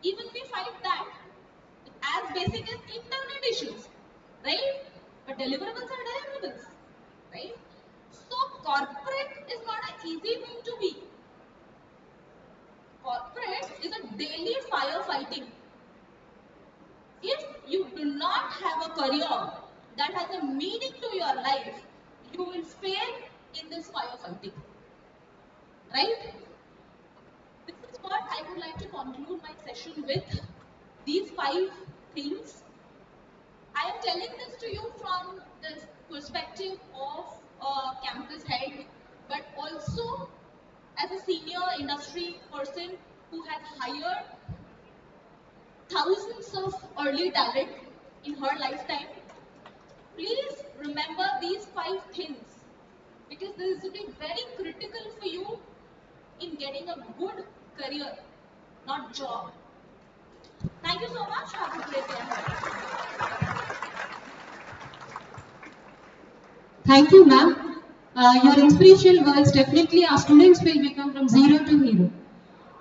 Even we fight that. As basic as internet issues. Right? But deliverables are deliverables, right? So corporate is not an easy thing to be. Corporate is a daily firefighting. If you do not have a career that has a meaning to your life, you will fail in this firefighting, right? This is what I would like to conclude my session with. These 5 things. I am telling this to you from the perspective of a campus head, but also as a senior industry person who has hired thousands of early talent in her lifetime. Please remember these 5 things because this will be very critical for you in getting a good career, not job. Thank you so much. Have a great day. Thank you, ma'am. Your inspirational words definitely our students will become from zero to hero.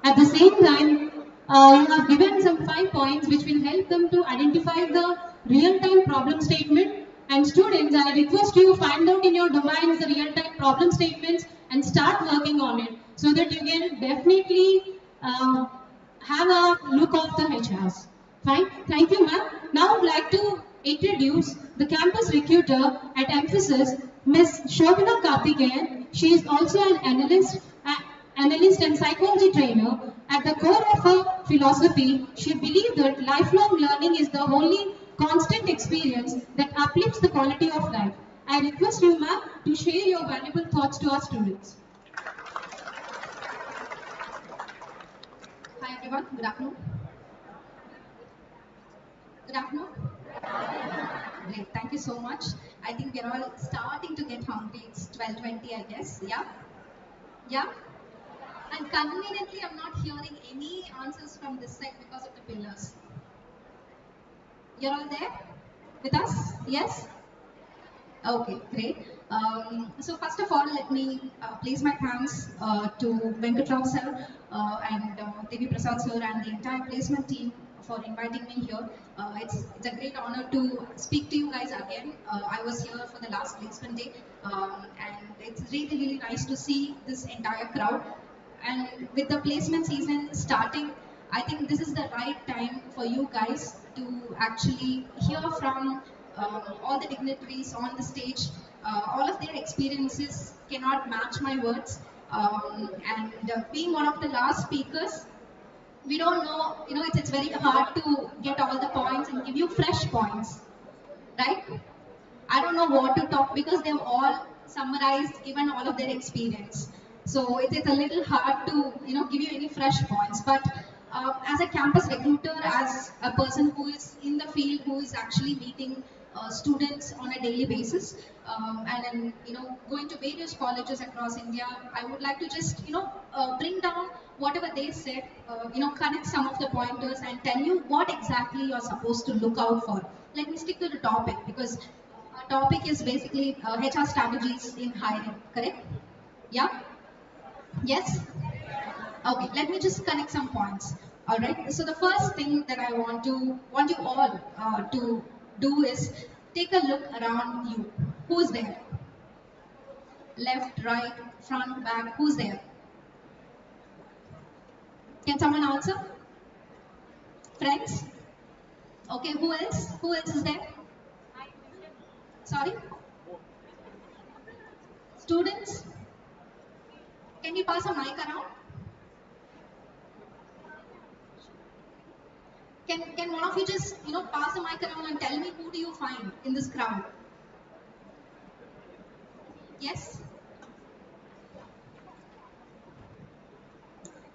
At the same time, you have given some 5 points which will help them to identify the real-time problem statement. And students, I request you find out in your domains the real-time problem statements and start working on it so that you can definitely have a look of the HRs. Fine. Thank you, ma'am. Now I would like to introduce the campus recruiter at Emphasis, Ms. Shobana Karthikeyan. She is also an analyst and psychology trainer. At the core of her philosophy, she believes that lifelong learning is the only constant experience that uplifts the quality of life. I request you, ma'am, to share your valuable thoughts to our students. Hi everyone, good afternoon. Good afternoon. Great, thank you so much. I think we're all starting to get hungry. It's 12:20, I guess. Yeah? Yeah? And conveniently, I'm not hearing any answers from this side because of the pillars. You're all there with us? Yes? Okay, great. So first of all, let me place my thanks to Venkatrao sir and Devi Prasad sir and the entire placement team for inviting me here. It's a great honor to speak to you guys again. I was here for the last placement day, and it's really nice to see this entire crowd. And with the placement season starting, I think this is the right time for you guys to actually hear from all the dignitaries on the stage. All of their experiences cannot match my words. And being one of the last speakers, we don't know, it's very hard to get all the points and give you fresh points, right? I don't know what to talk because they've all summarized, given all of their experience. So it's a little hard to give you any fresh points. But as a campus recruiter, as a person who is in the field, who is actually meeting students on a daily basis, and then going to various colleges across India, I would like to just bring down whatever they said, connect some of the pointers and tell you what exactly you're supposed to look out for. Let me stick to the topic because our topic is basically HR strategies in hiring, correct? Yeah? Yes? Okay, let me just connect some points. All right. So the first thing that I want you all to do is take a look around you. Who's there? Left, right, front, back. Who's there? Can someone answer? Friends? Okay. Who else? Who else is there? Sorry? Students? Can you pass a mic around? Can one of you just pass the mic around and tell me who do you find in this crowd? Yes?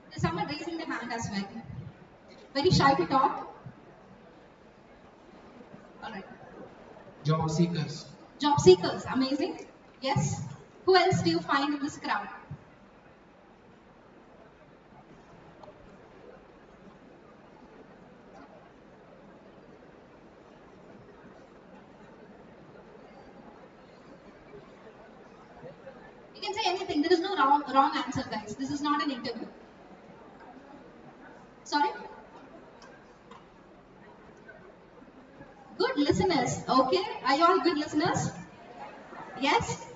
There's someone raising their hand as well. Very shy to talk? Alright. Job seekers. Job seekers, amazing. Yes? Who else do you find in this crowd? You can say anything. There is no wrong answer, guys. This is not an interview. Sorry? Good listeners. Okay. Are you all good listeners? Yes?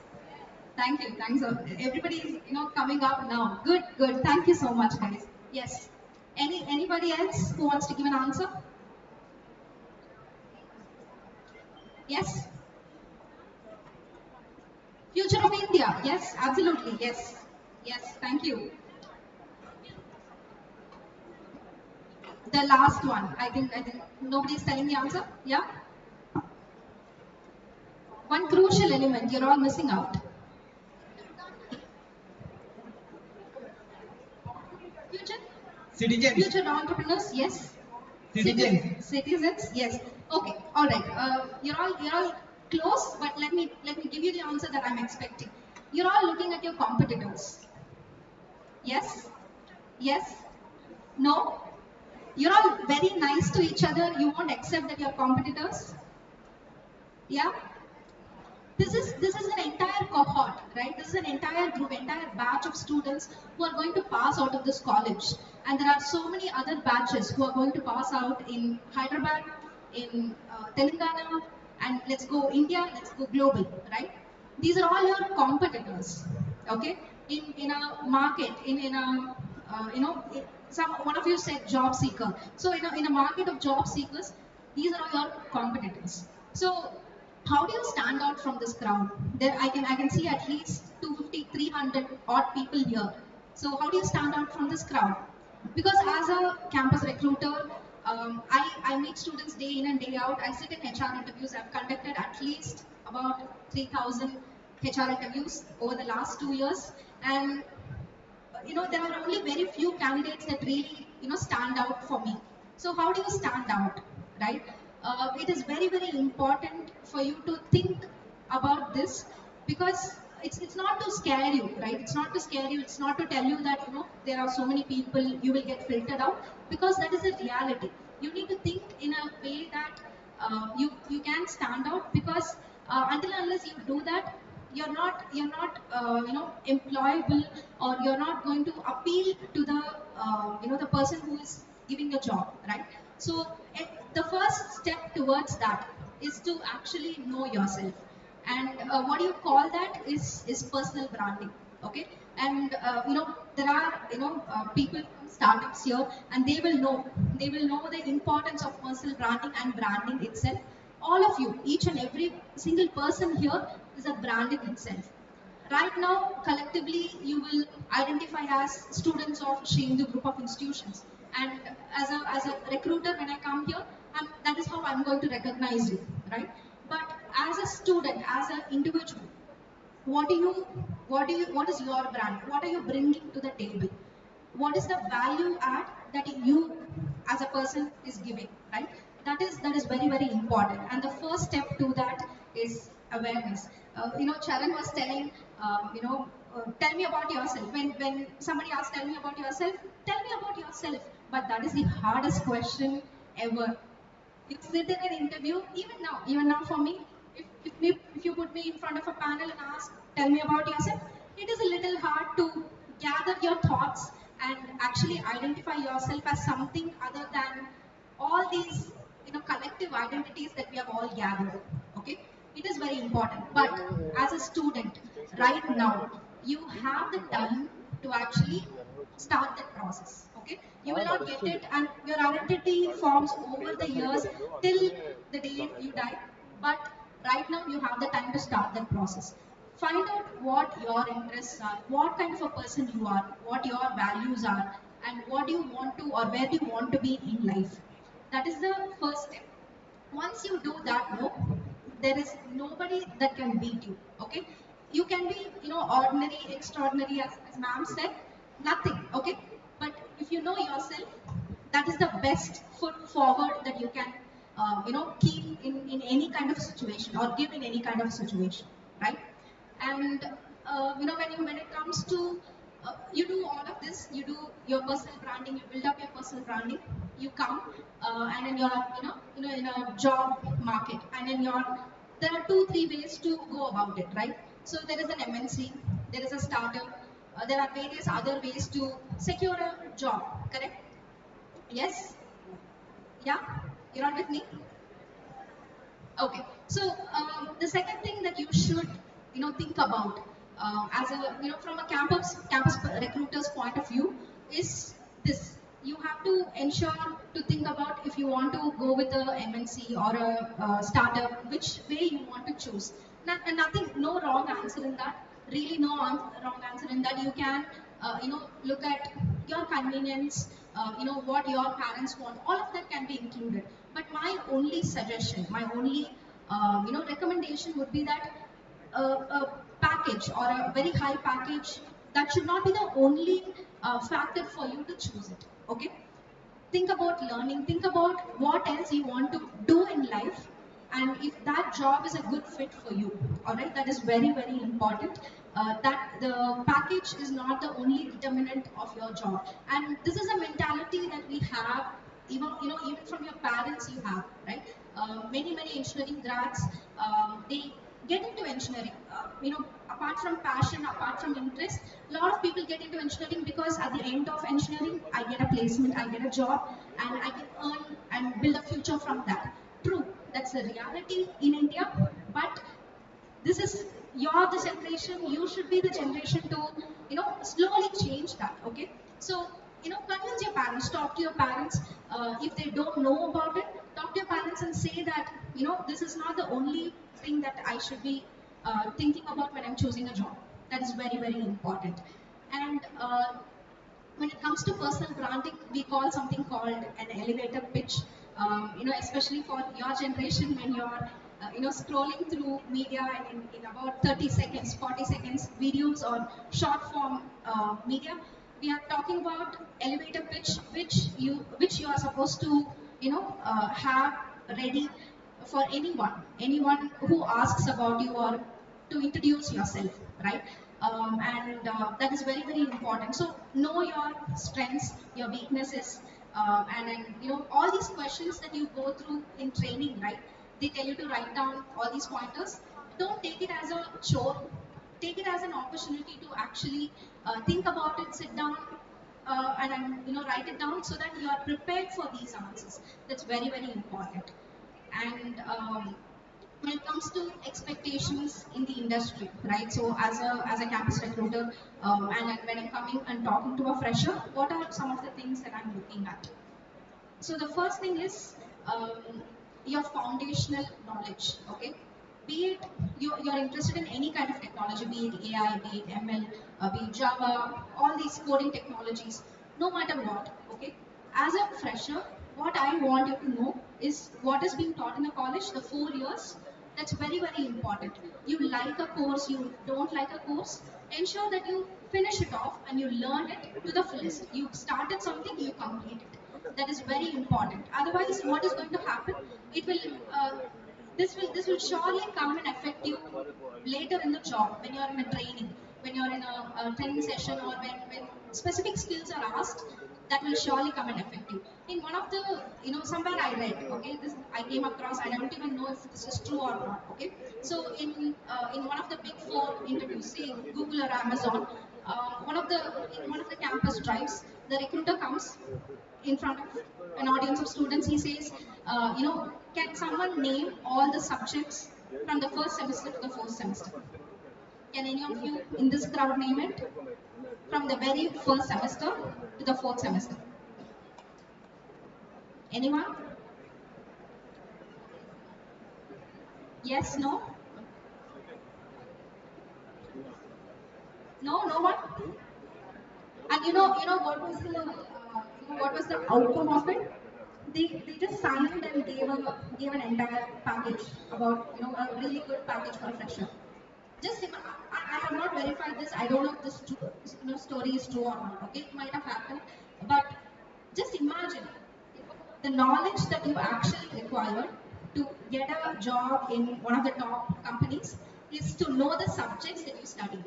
Thank you. Thanks. Everybody is coming up now. Good. Thank you so much, guys. Yes. Anybody else who wants to give an answer? Yes? Future of India. Yes, absolutely. Yes. Yes, thank you. The last one. I think nobody's telling the answer. Yeah? One crucial element you're all missing out. Future entrepreneurs. Yes. Citizens. Yes. Okay. All right. You're all close, but let me give you the answer that I'm expecting. You're all looking at your competitors. Yes? Yes? No? You're all very nice to each other. You won't accept that you're competitors? Yeah? This is an entire cohort, right? This is an entire group, entire batch of students who are going to pass out of this college. And there are so many other batches who are going to pass out in Hyderabad, in Telangana, and let's go India, let's go global, right? These are all your competitors, okay? In a market, in a, one of you said job seeker. So in a market of job seekers, these are all your competitors. So how do you stand out from this crowd? There I can see at least 250, 300 odd people here. So how do you stand out from this crowd? Because as a campus recruiter, I meet students day in and day out. I sit in HR interviews. I've conducted at least about 3,000 HR interviews over the last 2 years. And there are only very few candidates that really stand out for me. So how do you stand out, right? It is very important for you to think about this, because it's not to scare you, right? It's not to scare you. It's not to tell you that there are so many people, you will get filtered out, because that is a reality. You need to think in a way that you can stand out, because until and unless you do that, you're not employable, or you're not going to appeal to the the person who is giving the job, right? So the first step towards that is to actually know yourself. And what you call that is personal branding. Okay. And there are people from startups here, and they will know the importance of personal branding and branding itself. All of you, each and every single person here is a brand in itself. Right now, collectively, you will identify as students of Shindu group of institutions. And as a recruiter, when I come here, that is how I'm going to recognize you, right? But as a student, as an individual, what is your brand? What are you bringing to the table? What is the value add that you as a person is giving, right? That is very, very important. And the first step to that is awareness. Charan was telling, tell me about yourself. When somebody asks, tell me about yourself, tell me about yourself. But that is the hardest question ever. You sit in an interview, even now for me, if you put me in front of a panel and ask, tell me about yourself, it is a little hard to gather your thoughts and actually identify yourself as something other than all these collective identities that we have all gathered. Okay, it is very important. But as a student, right now, you have the time to actually start that process. Okay, you will not get it, and your identity forms over the years till the day you die. But right now, you have the time to start that process. Find out what your interests are, what kind of a person you are, what your values are, and what do you want to, or where do you want to be in life. That is the first step. Once you do that, no, there is nobody that can beat you. Okay, you can be ordinary, extraordinary, as ma'am said, nothing. Okay, but if you know yourself, that is the best foot forward that you can keep in any kind of situation, or give in any kind of situation, right? And when it comes to you do all of this, you do your personal branding, you build up your personal branding, you come and in your in a job market, and in your there are 2-3 ways to go about it, right? So there is an MNC, there is a startup, there are various other ways to secure a job, correct? Yes. Yeah, you're all with me? Okay, so the second thing that you should, think about as a, from a campus recruiter's point of view is this: you have to ensure to think about if you want to go with a MNC or a startup, which way you want to choose. Nothing, no wrong answer in that. Really, no wrong answer in that. You can, look at your convenience, what your parents want. All of that can be included. But my only suggestion, my only recommendation would be that a package, or a very high package, that should not be the only factor for you to choose it. Okay, think about learning, think about what else you want to do in life, and if that job is a good fit for you. All right, that is very, very important. That the package is not the only determinant of your job. And this is a mentality that we have, even from your parents you have, right? Many engineering grads, they get into engineering, apart from passion, apart from interest. A lot of people get into engineering because at the end of engineering, I get a placement, I get a job, and I can earn and build a future from that. True, that's the reality in India, but this is, you're the generation, you should be the generation to slowly change that. Okay, so convince your parents, talk to your parents. If they don't know about it, talk to your parents and say that this is not the only thing that I should be thinking about when I'm choosing a job. That is very, very important. And when it comes to personal branding, we call something called an elevator pitch. Especially for your generation, when you're scrolling through media, and in about 30 seconds, 40 seconds videos or short form media, we are talking about elevator pitch, which you are supposed to have ready for anyone who asks about you, or to introduce yourself, right? And that is very, very important. So know your strengths, your weaknesses, and all these questions that you go through in training, right? They tell you to write down all these pointers. Don't take it as a chore. Take it as an opportunity to actually think about it, sit down, and write it down so that you are prepared for these answers. That's very, very important. And when it comes to expectations in the industry, right? So as a campus recruiter, and when I'm coming and talking to a fresher, what are some of the things that I'm looking at? So the first thing is your foundational knowledge, okay? Be it you're interested in any kind of technology, be it AI, be it ML, be it Java, all these coding technologies, no matter what, okay? As a fresher, what I want you to know is what is being taught in the college, the 4 years. That's very, very important. You like a course, you don't like a course, ensure that you finish it off and you learn it to the fullest. You started something, you complete it. That is very important. Otherwise, what is going to happen? It will this will surely come and affect you later in the job when you are in a training, when you are in a training session, or when specific skills are asked. That will surely come and affect you. In one of the, somewhere I read, okay, this I came across, I don't even know if this is true or not, okay. So in one of the big four interviews, say Google or Amazon, in one of the campus drives, the recruiter comes in front of an audience of students. He says, can someone name all the subjects from the first semester to the fourth semester? Can any of you in this crowd name it? From the very first semester to the fourth semester. Anyone? Yes, no? No, no one? And what was the outcome of it? They just signed and gave an entire package about a really good package for a fresher. Just I have not verified this. I don't know if this story is true or not. Okay, it might have happened, but just imagine the knowledge that you actually require to get a job in one of the top companies is to know the subjects that you study.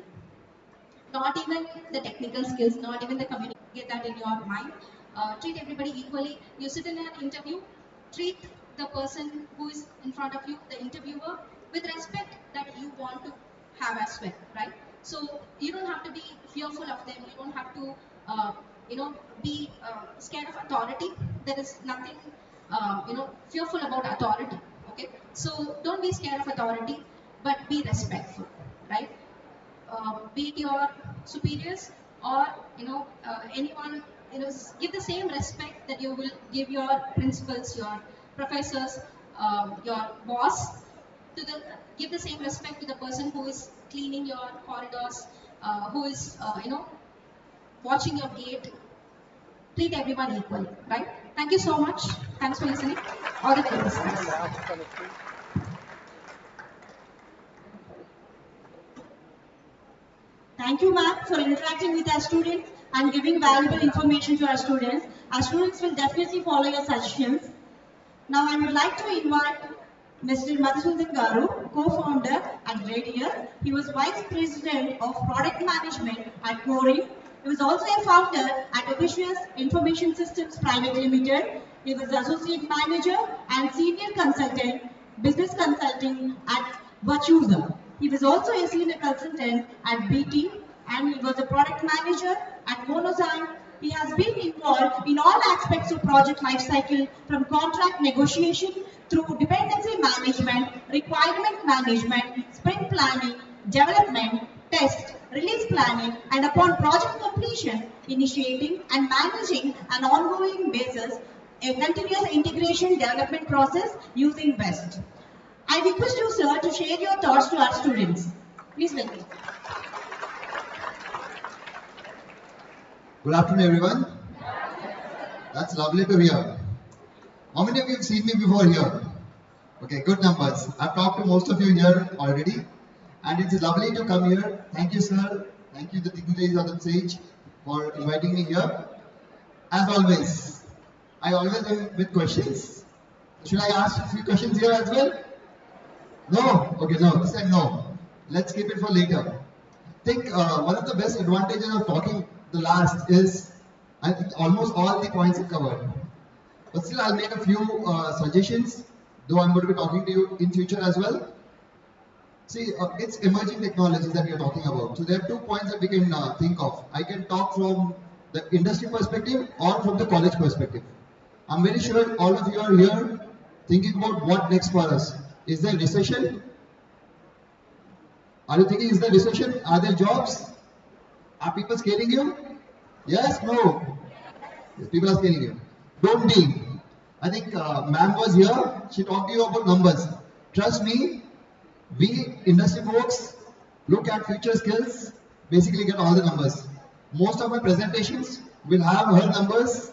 Not even the technical skills, not even the communication. Get that in your mind. Treat everybody equally. You sit in an interview, treat the person who is in front of you, the interviewer, with respect that you want to have as well, right? So you don't have to be fearful of them. You don't have to, be scared of authority. There is nothing, fearful about authority. Okay, so don't be scared of authority, but be respectful, right? Be it your superiors or anyone, give the same respect that you will give your principals, your professors, your boss. Give the same respect to the person who is cleaning your corridors, who is watching your gate. Treat everyone equally, right? Thank you so much. Thanks for listening. All the very best. Thank you, ma'am, for interacting with our students and giving valuable information to our students. Our students will definitely follow your suggestions. Now, I would like to invite Mr. Madhusudan Garu, co-founder at Radius. He was Vice President of Product Management at Coring. He was also a founder at Officious Information Systems Private Limited. He was Associate Manager and Senior Consultant, Business Consulting at Vachusa. He was also a Senior Consultant at BT, and he was a Product Manager at Monozyme. He has been involved in all aspects of project lifecycle, from contract negotiation through dependency management, requirement management, sprint planning, development, test, release planning, and upon project completion, initiating and managing an ongoing basis, a continuous integration development process using BEST. I request you, sir, to share your thoughts to our students. Please welcome. Good afternoon, everyone. That's lovely to hear. How many of you have seen me before here? Okay, good numbers. I've talked to most of you here already, and it's lovely to come here. Thank you, sir. Thank you, the dignitaries on the stage, for inviting me here. As always, I always am with questions. Should I ask a few questions here as well? No? Okay, no. This time no. Let's keep it for later. I think one of the best advantages of talking the last is I think almost all the points are covered. But still, I'll make a few suggestions, though I'm going to be talking to you in future as well. See, it's emerging technologies that we are talking about. So there are 2 points that we can think of. I can talk from the industry perspective or from the college perspective. I'm very sure all of you are here thinking about what next for us. Is there recession? Are you thinking, is there recession? Are there jobs? Are people scaling you? Yes, no. Yes, people are scaling you. Don't be. I think ma'am was here. She talked to you about numbers. Trust me, we industry folks look at future skills, basically get all the numbers. Most of my presentations will have her numbers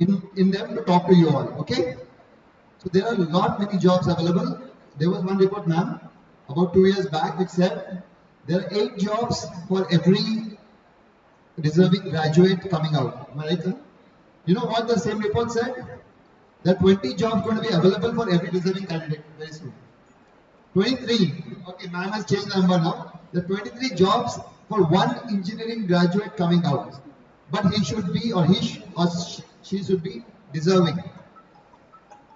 in them to talk to you all. Okay? So there are not many jobs available. There was one report, ma'am, about 2 years back, which said there are 8 jobs for every deserving graduate coming out. Am I right, sir? You know what the same report said? There are 20 jobs going to be available for every deserving candidate very soon. 23. Okay, ma'am has changed the number now. There are 23 jobs for one engineering graduate coming out. But he should be, or she should be deserving.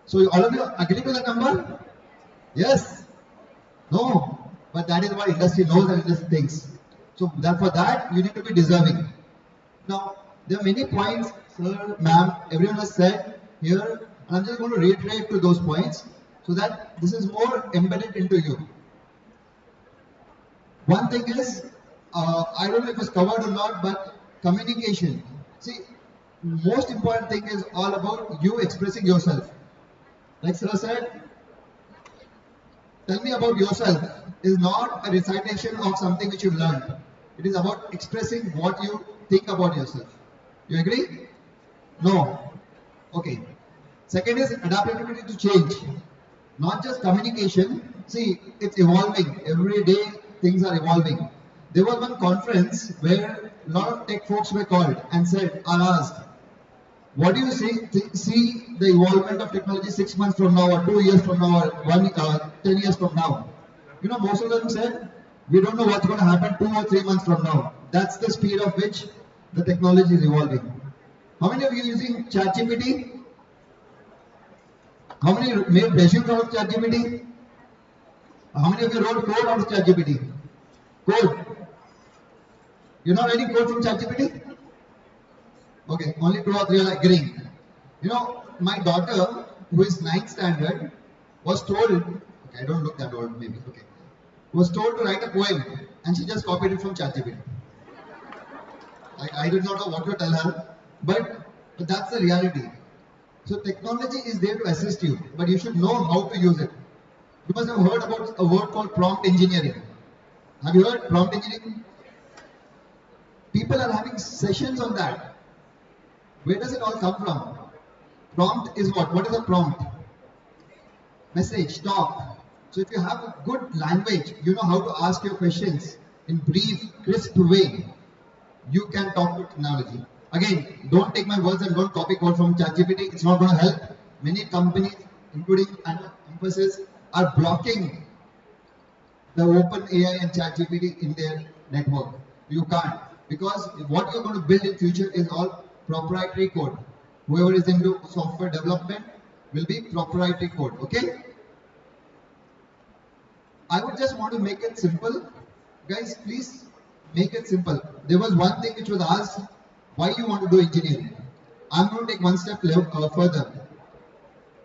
So all of you agree to that number? Yes? No? But that is what industry knows and industry thinks. So for that, you need to be deserving. Now, there are many points, sir, ma'am, everyone has said here, and I'm just going to reiterate to those points so that this is more embedded into you. One thing is, I don't know if it's covered or not, but communication. See, most important thing is all about you expressing yourself. Like sir said, tell me about yourself is not a recitation of something which you've learned. It is about expressing what you think about yourself. You agree? No. Okay. Second is adaptability to change. Not just communication. See, it's evolving. Every day things are evolving. There was one conference where a lot of tech folks were called and asked, what do you see the evolvement of technology 6 months from now, or 2 years from now, or 10 years from now? You know, most of them said, we don't know what's going to happen 2 or 3 months from now. That's the speed of which the technology is evolving. How many of you are using ChatGPT? How many made resumes out of ChatGPT? How many of you wrote code out of ChatGPT? Code. You're not writing code from ChatGPT? Okay, only 2 or 3 are agreeing. You know, my daughter, who is 9th standard, was told, okay, I don't look that old, maybe, okay, was told to write a poem, and she just copied it from ChatGPT. I did not know what to tell her, but that's the reality. So technology is there to assist you, but you should know how to use it. You must have heard about a word called prompt engineering. Have you heard prompt engineering? People are having sessions on that. Where does it all come from? Prompt is what? What is a prompt? Message, talk. So if you have a good language, you know how to ask your questions in brief, crisp way, you can talk to technology. Again, don't take my words and don't copy code from ChatGPT. It's not going to help. Many companies, including Emphasis, are blocking the open AI and ChatGPT in their network. You can't, because what you're going to build in future is all proprietary code. Whoever is into software development will be proprietary code. Okay? I would just want to make it simple. Guys, please make it simple. There was one thing which was asked, why you want to do engineering? I'm going to take one step further.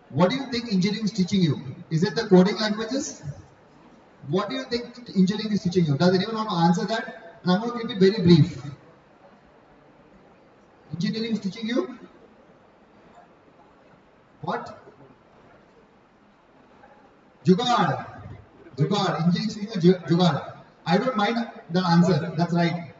What do you think engineering is teaching you? Is it the coding languages? What do you think engineering is teaching you? Does anyone want to answer that? And I'm going to keep it very brief. Engineering is teaching you what? Jugaad. Jugaad. Engineering is teaching you Jugaad. I don't mind the answer. That's right.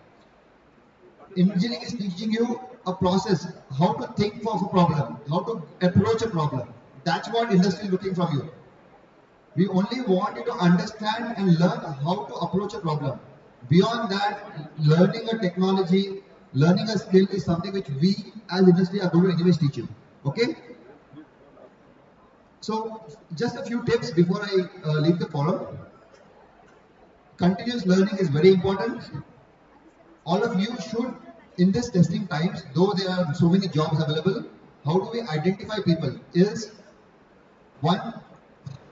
Engineering is teaching you a process, how to think of a problem, how to approach a problem. That's what industry is looking from you. We only want you to understand and learn how to approach a problem. Beyond that, learning a technology, learning a skill is something which we as industry are going to anyways teach you. Okay? So, just a few tips before I leave the forum. Continuous learning is very important. All of you should, in this testing times, though there are so many jobs available, how do we identify people? Is one,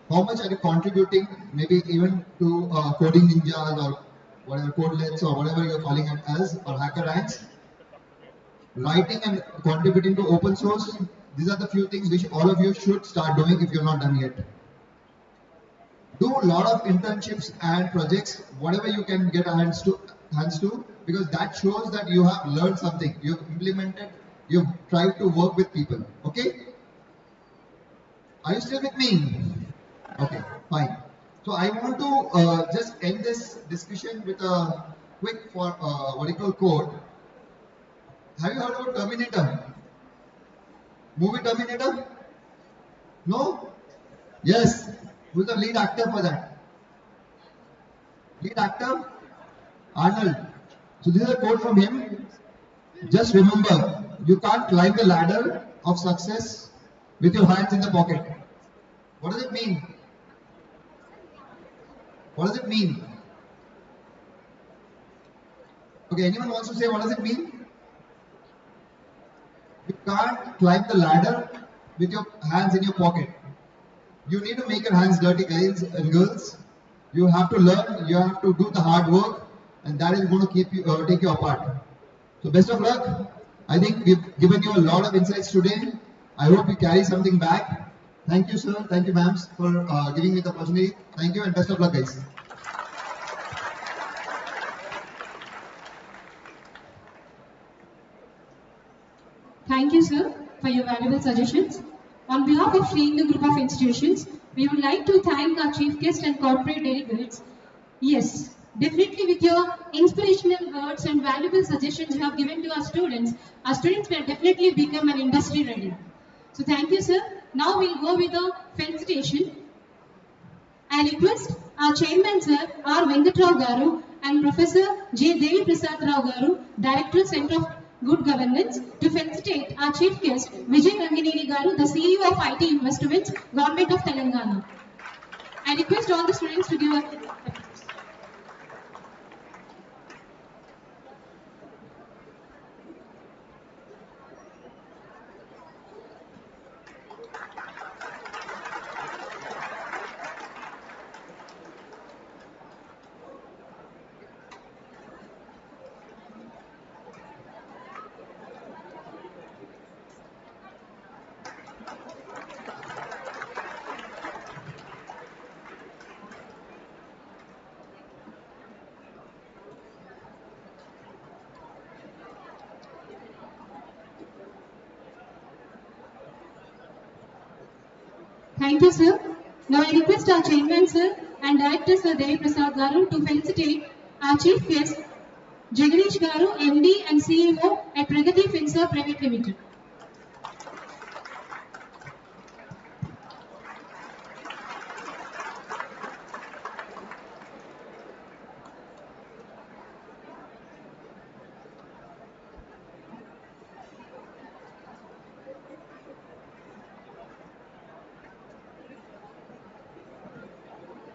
how much are you contributing, maybe even to coding ninjas or whatever, codelets or whatever you're calling it as, or hacker ranks. writing and contributing to open source. These are the few things which all of you should start doing if you're not done yet. Do a lot of internships and projects, whatever you can get hands to, because that shows that you have learned something, you've implemented, you've tried to work with people. Okay? Are you still with me? Okay, fine. So I want to just end this discussion with a quick what you call quote. Have you heard about Terminator? Movie Terminator? No? Yes. Who's the lead actor for that? Lead actor? Arnold. So this is a quote from him. Just remember, you can't climb the ladder of success with your hands in the pocket. What does it mean? What does it mean? Okay, anyone wants to say what does it mean? You can't climb the ladder with your hands in your pocket. You need to make your hands dirty, guys and girls. You have to learn, you have to do the hard work, and that is going to keep you, take you apart. So best of luck. I think we've given you a lot of insights today. I hope you carry something back. Thank you, sir. Thank you, ma'ams, for giving me the opportunity. Thank you and best of luck, guys. Thank you, sir, for your valuable suggestions. On behalf of the Group of Institutions, we would like to thank our chief guest and corporate delegates. Yes, definitely with your inspirational words and valuable suggestions you have given to our students will definitely become an industry ready. So thank you, sir. Now we'll go with the felicitation. I request our chairman, sir, R. Venkatrao Garu, and Professor J. Devi Prasad Rao Garu, Director, Center of Good Governance, to felicitate our chief guest, Vijay Rangineni Garu, the CEO of IT Investments, Government of Telangana. I request all the students to give a Thank you, sir. Now I request our chairman, sir, and director, Sir Devi Prasad Garu, to felicitate our chief guest, Jagadish Garu, MD and CEO at Pragati Finserv Private Limited.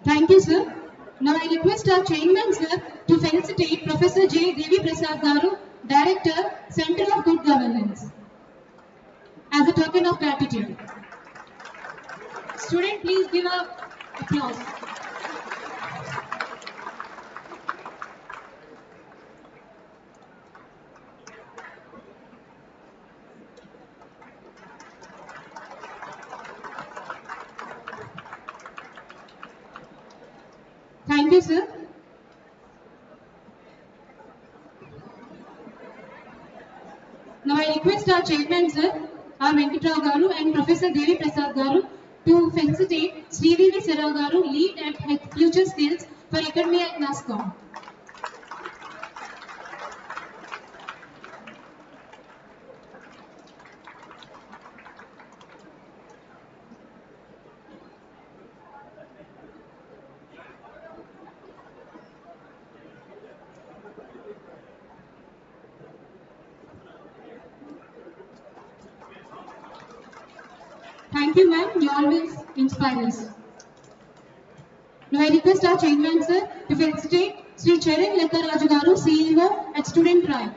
Thank you, sir. Now I request our chairman, sir, to felicitate Professor J. Devi Prasad Garu, Director, Center of Good Governance, as a token of gratitude. Student, please give a applause. Thank you, sir. Now I request our chairman, sir, R. Venkatrao Garu, and Professor Devi Prasad Garu to felicitate Sridevi Sarao Garu, lead at Future Skills for Academy at NASCOM. Thank you, ma'am. You always inspire us. Now I request our chairman, sir, to felicitate Sri Charan Lekkaraju Garu, CEO at Student Tribe.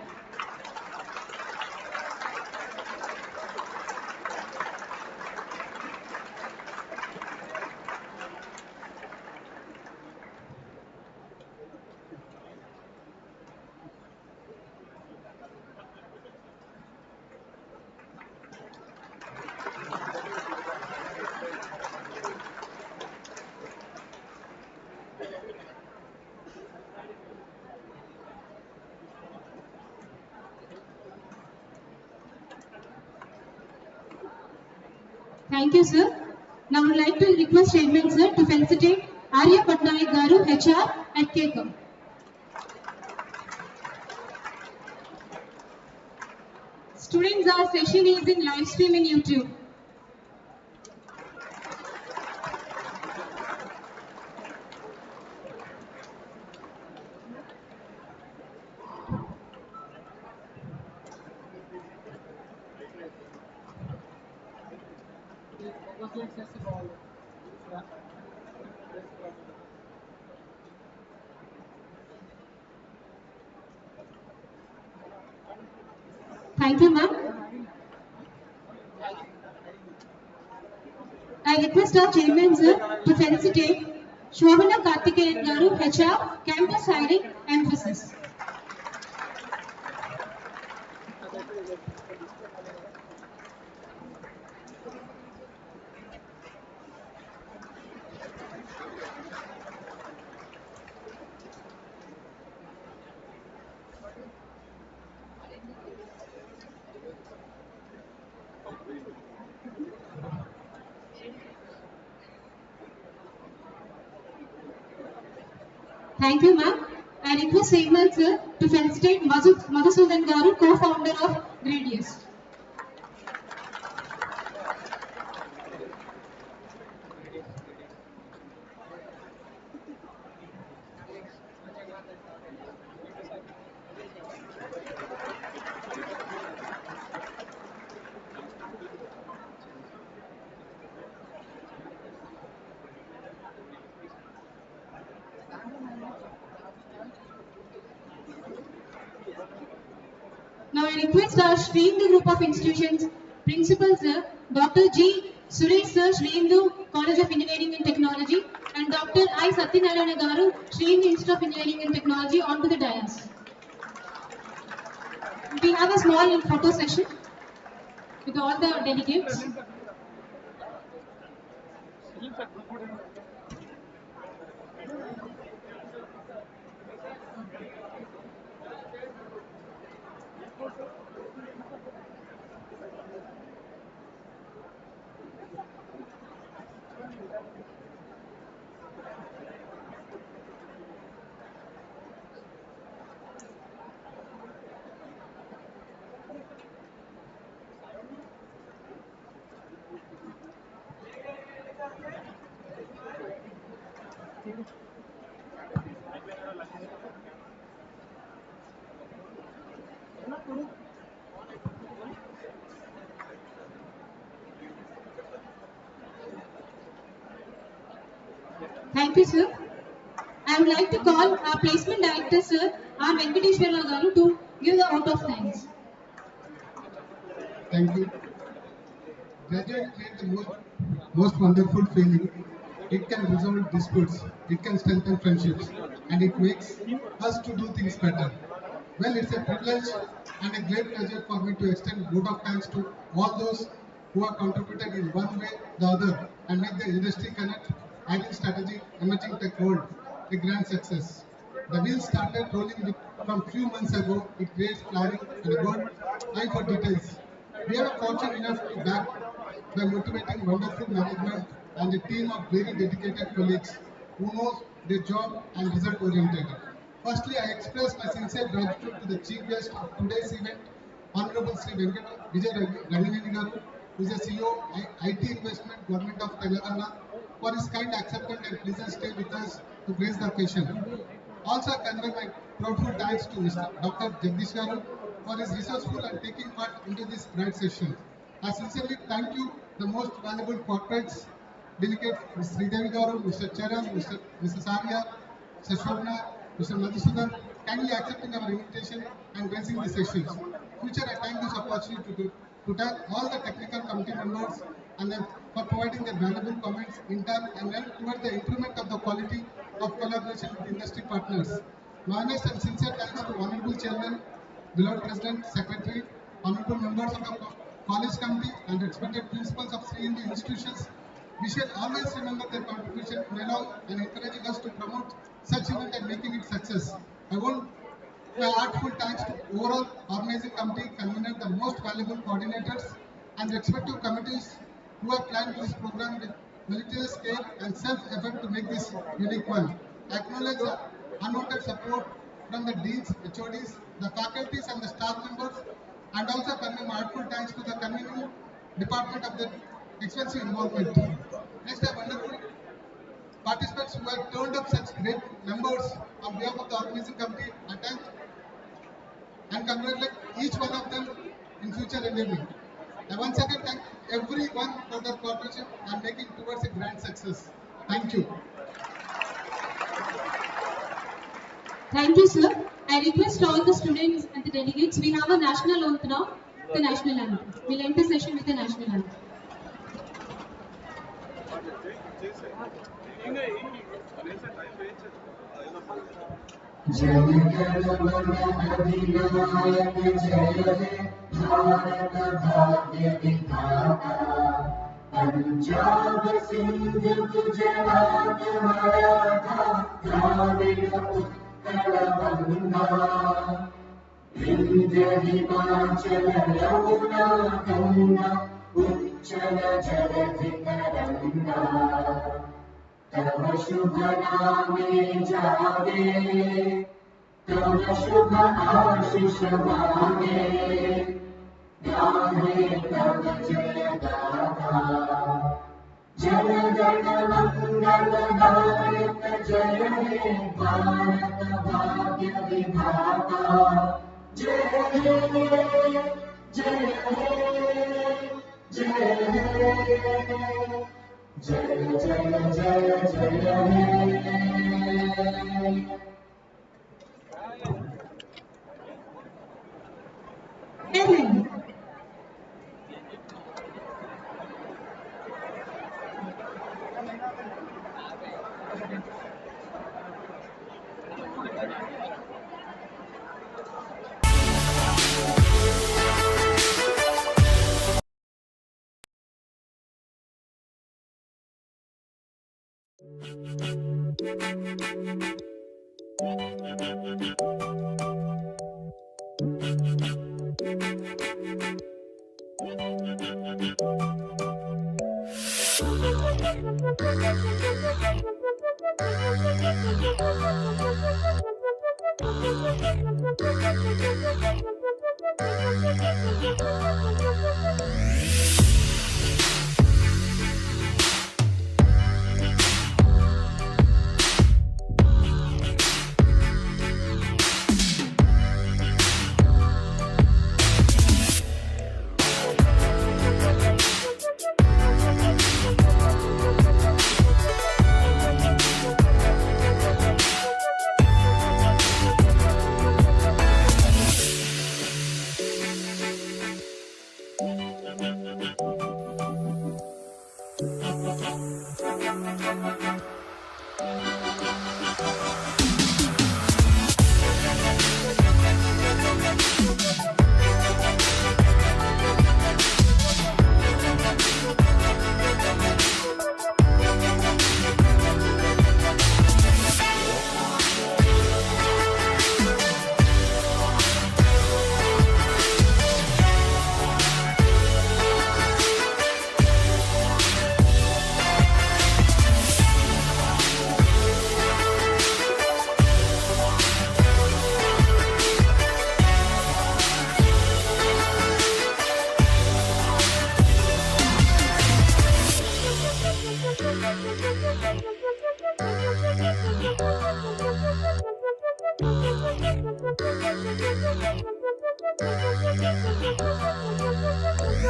Thank you, sir. Now I would like to request Chairman, sir, to felicitate Arya Patnaik Garu, HR at KCOM. Students, our session is in live stream in YouTube. Thank you, ma'am. I request our chairman, sir, to felicitate Shobhana Karthikeyan Garu, HR, Campus Hiring Emphasis. Thank you, ma'am. I request Chairman, sir, to felicitate Madhusudan Garu, co-founder of Gradius. Now I request our Srindu group of institutions, Principal Sir, Dr. G. Suresh Sir, Srindu College of Engineering and Technology, and Dr. I. Satyanarayana Garu, Srindu Institute of Engineering and Technology, onto the dais. We have a small photo session with all the delegates. Thank you, sir. I would like to call our placement director, sir, R. Venkateshwara Garu, to give the vote of thanks. Thank you. Graduate create the most wonderful feeling. It can resolve disputes, it can strengthen friendships, and it makes us to do things better. Well, it's a privilege and a great pleasure for me to extend vote of thanks to all those who have contributed in one way or the other and make the industry connect, IT strategy, emerging tech world a grand success. The wheels started rolling from few months ago. It creates planning and a good eye for details. We are fortunate enough to back by motivating wonderful management and a team of very dedicated colleagues who knows their job and result oriented. Firstly, I express my sincere gratitude to the chief guest of today's event, Honorable Sri Venkat Vijay Ranganeni Garu, who is the CEO IT Investment Government of Telangana, for his kind acceptance and pleasant stay with us to grace the occasion. Also, I convey my proudful thanks to Mr. Dr. Jagdish Garu for his resourceful and taking part into this bright session. I sincerely thank you, the most valuable corporates, delegate Ms. Sridevi Garu, Mr. Charan, Mrs. Arya, Mr. Shobna, Mr. Madhusudan, kindly accepting our invitation and raising the sessions. Future, I thank this opportunity to thank all the technical committee members and then for providing their valuable comments in turn and help toward the improvement of the quality of collaboration with industry partners. My honest and sincere thanks to Honorable Chairman, beloved President, Secretary, Honorable members of the College Committee and respected principals of three Indian institutions. We shall always remember their contribution in allowing and encouraging us to promote such event and making it success. I want my heartfelt thanks to overall organizing committee, convener, the most valuable coordinators and respective committees who have planned this program with meticulous care and self-effort to make this unique one. Acknowledge the unwanted support from the deans, HODs, the faculties and the staff members, and also convey my heartful thanks to the convening department of the expensive involvement. Next, a wonderful participants who have turned up such great numbers on behalf of the organizing committee. I thank and congratulate each one of them in future endeavoring. I once again thank everyone for their cooperation and making towards a grand success. Thank you. Thank you, sir. I request all the students and the delegates, we have a national oath now, the national anthem. We'll end the session with the national anthem. Punjab Sindh Gujarat Maratha Dravida Utkal Ganga Vindhya Himachal Yamuna Ganga उच्चल जलधि तरंगा तव शुभ नामे जागे तव शुभ आशीष मांगे गाहे तव जय गाथा जन गण मंगल दायक जय हे भारत भाग्य विधाता जय हे जय हे जय हे जय जय जय जय Amen.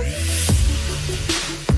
Thank you.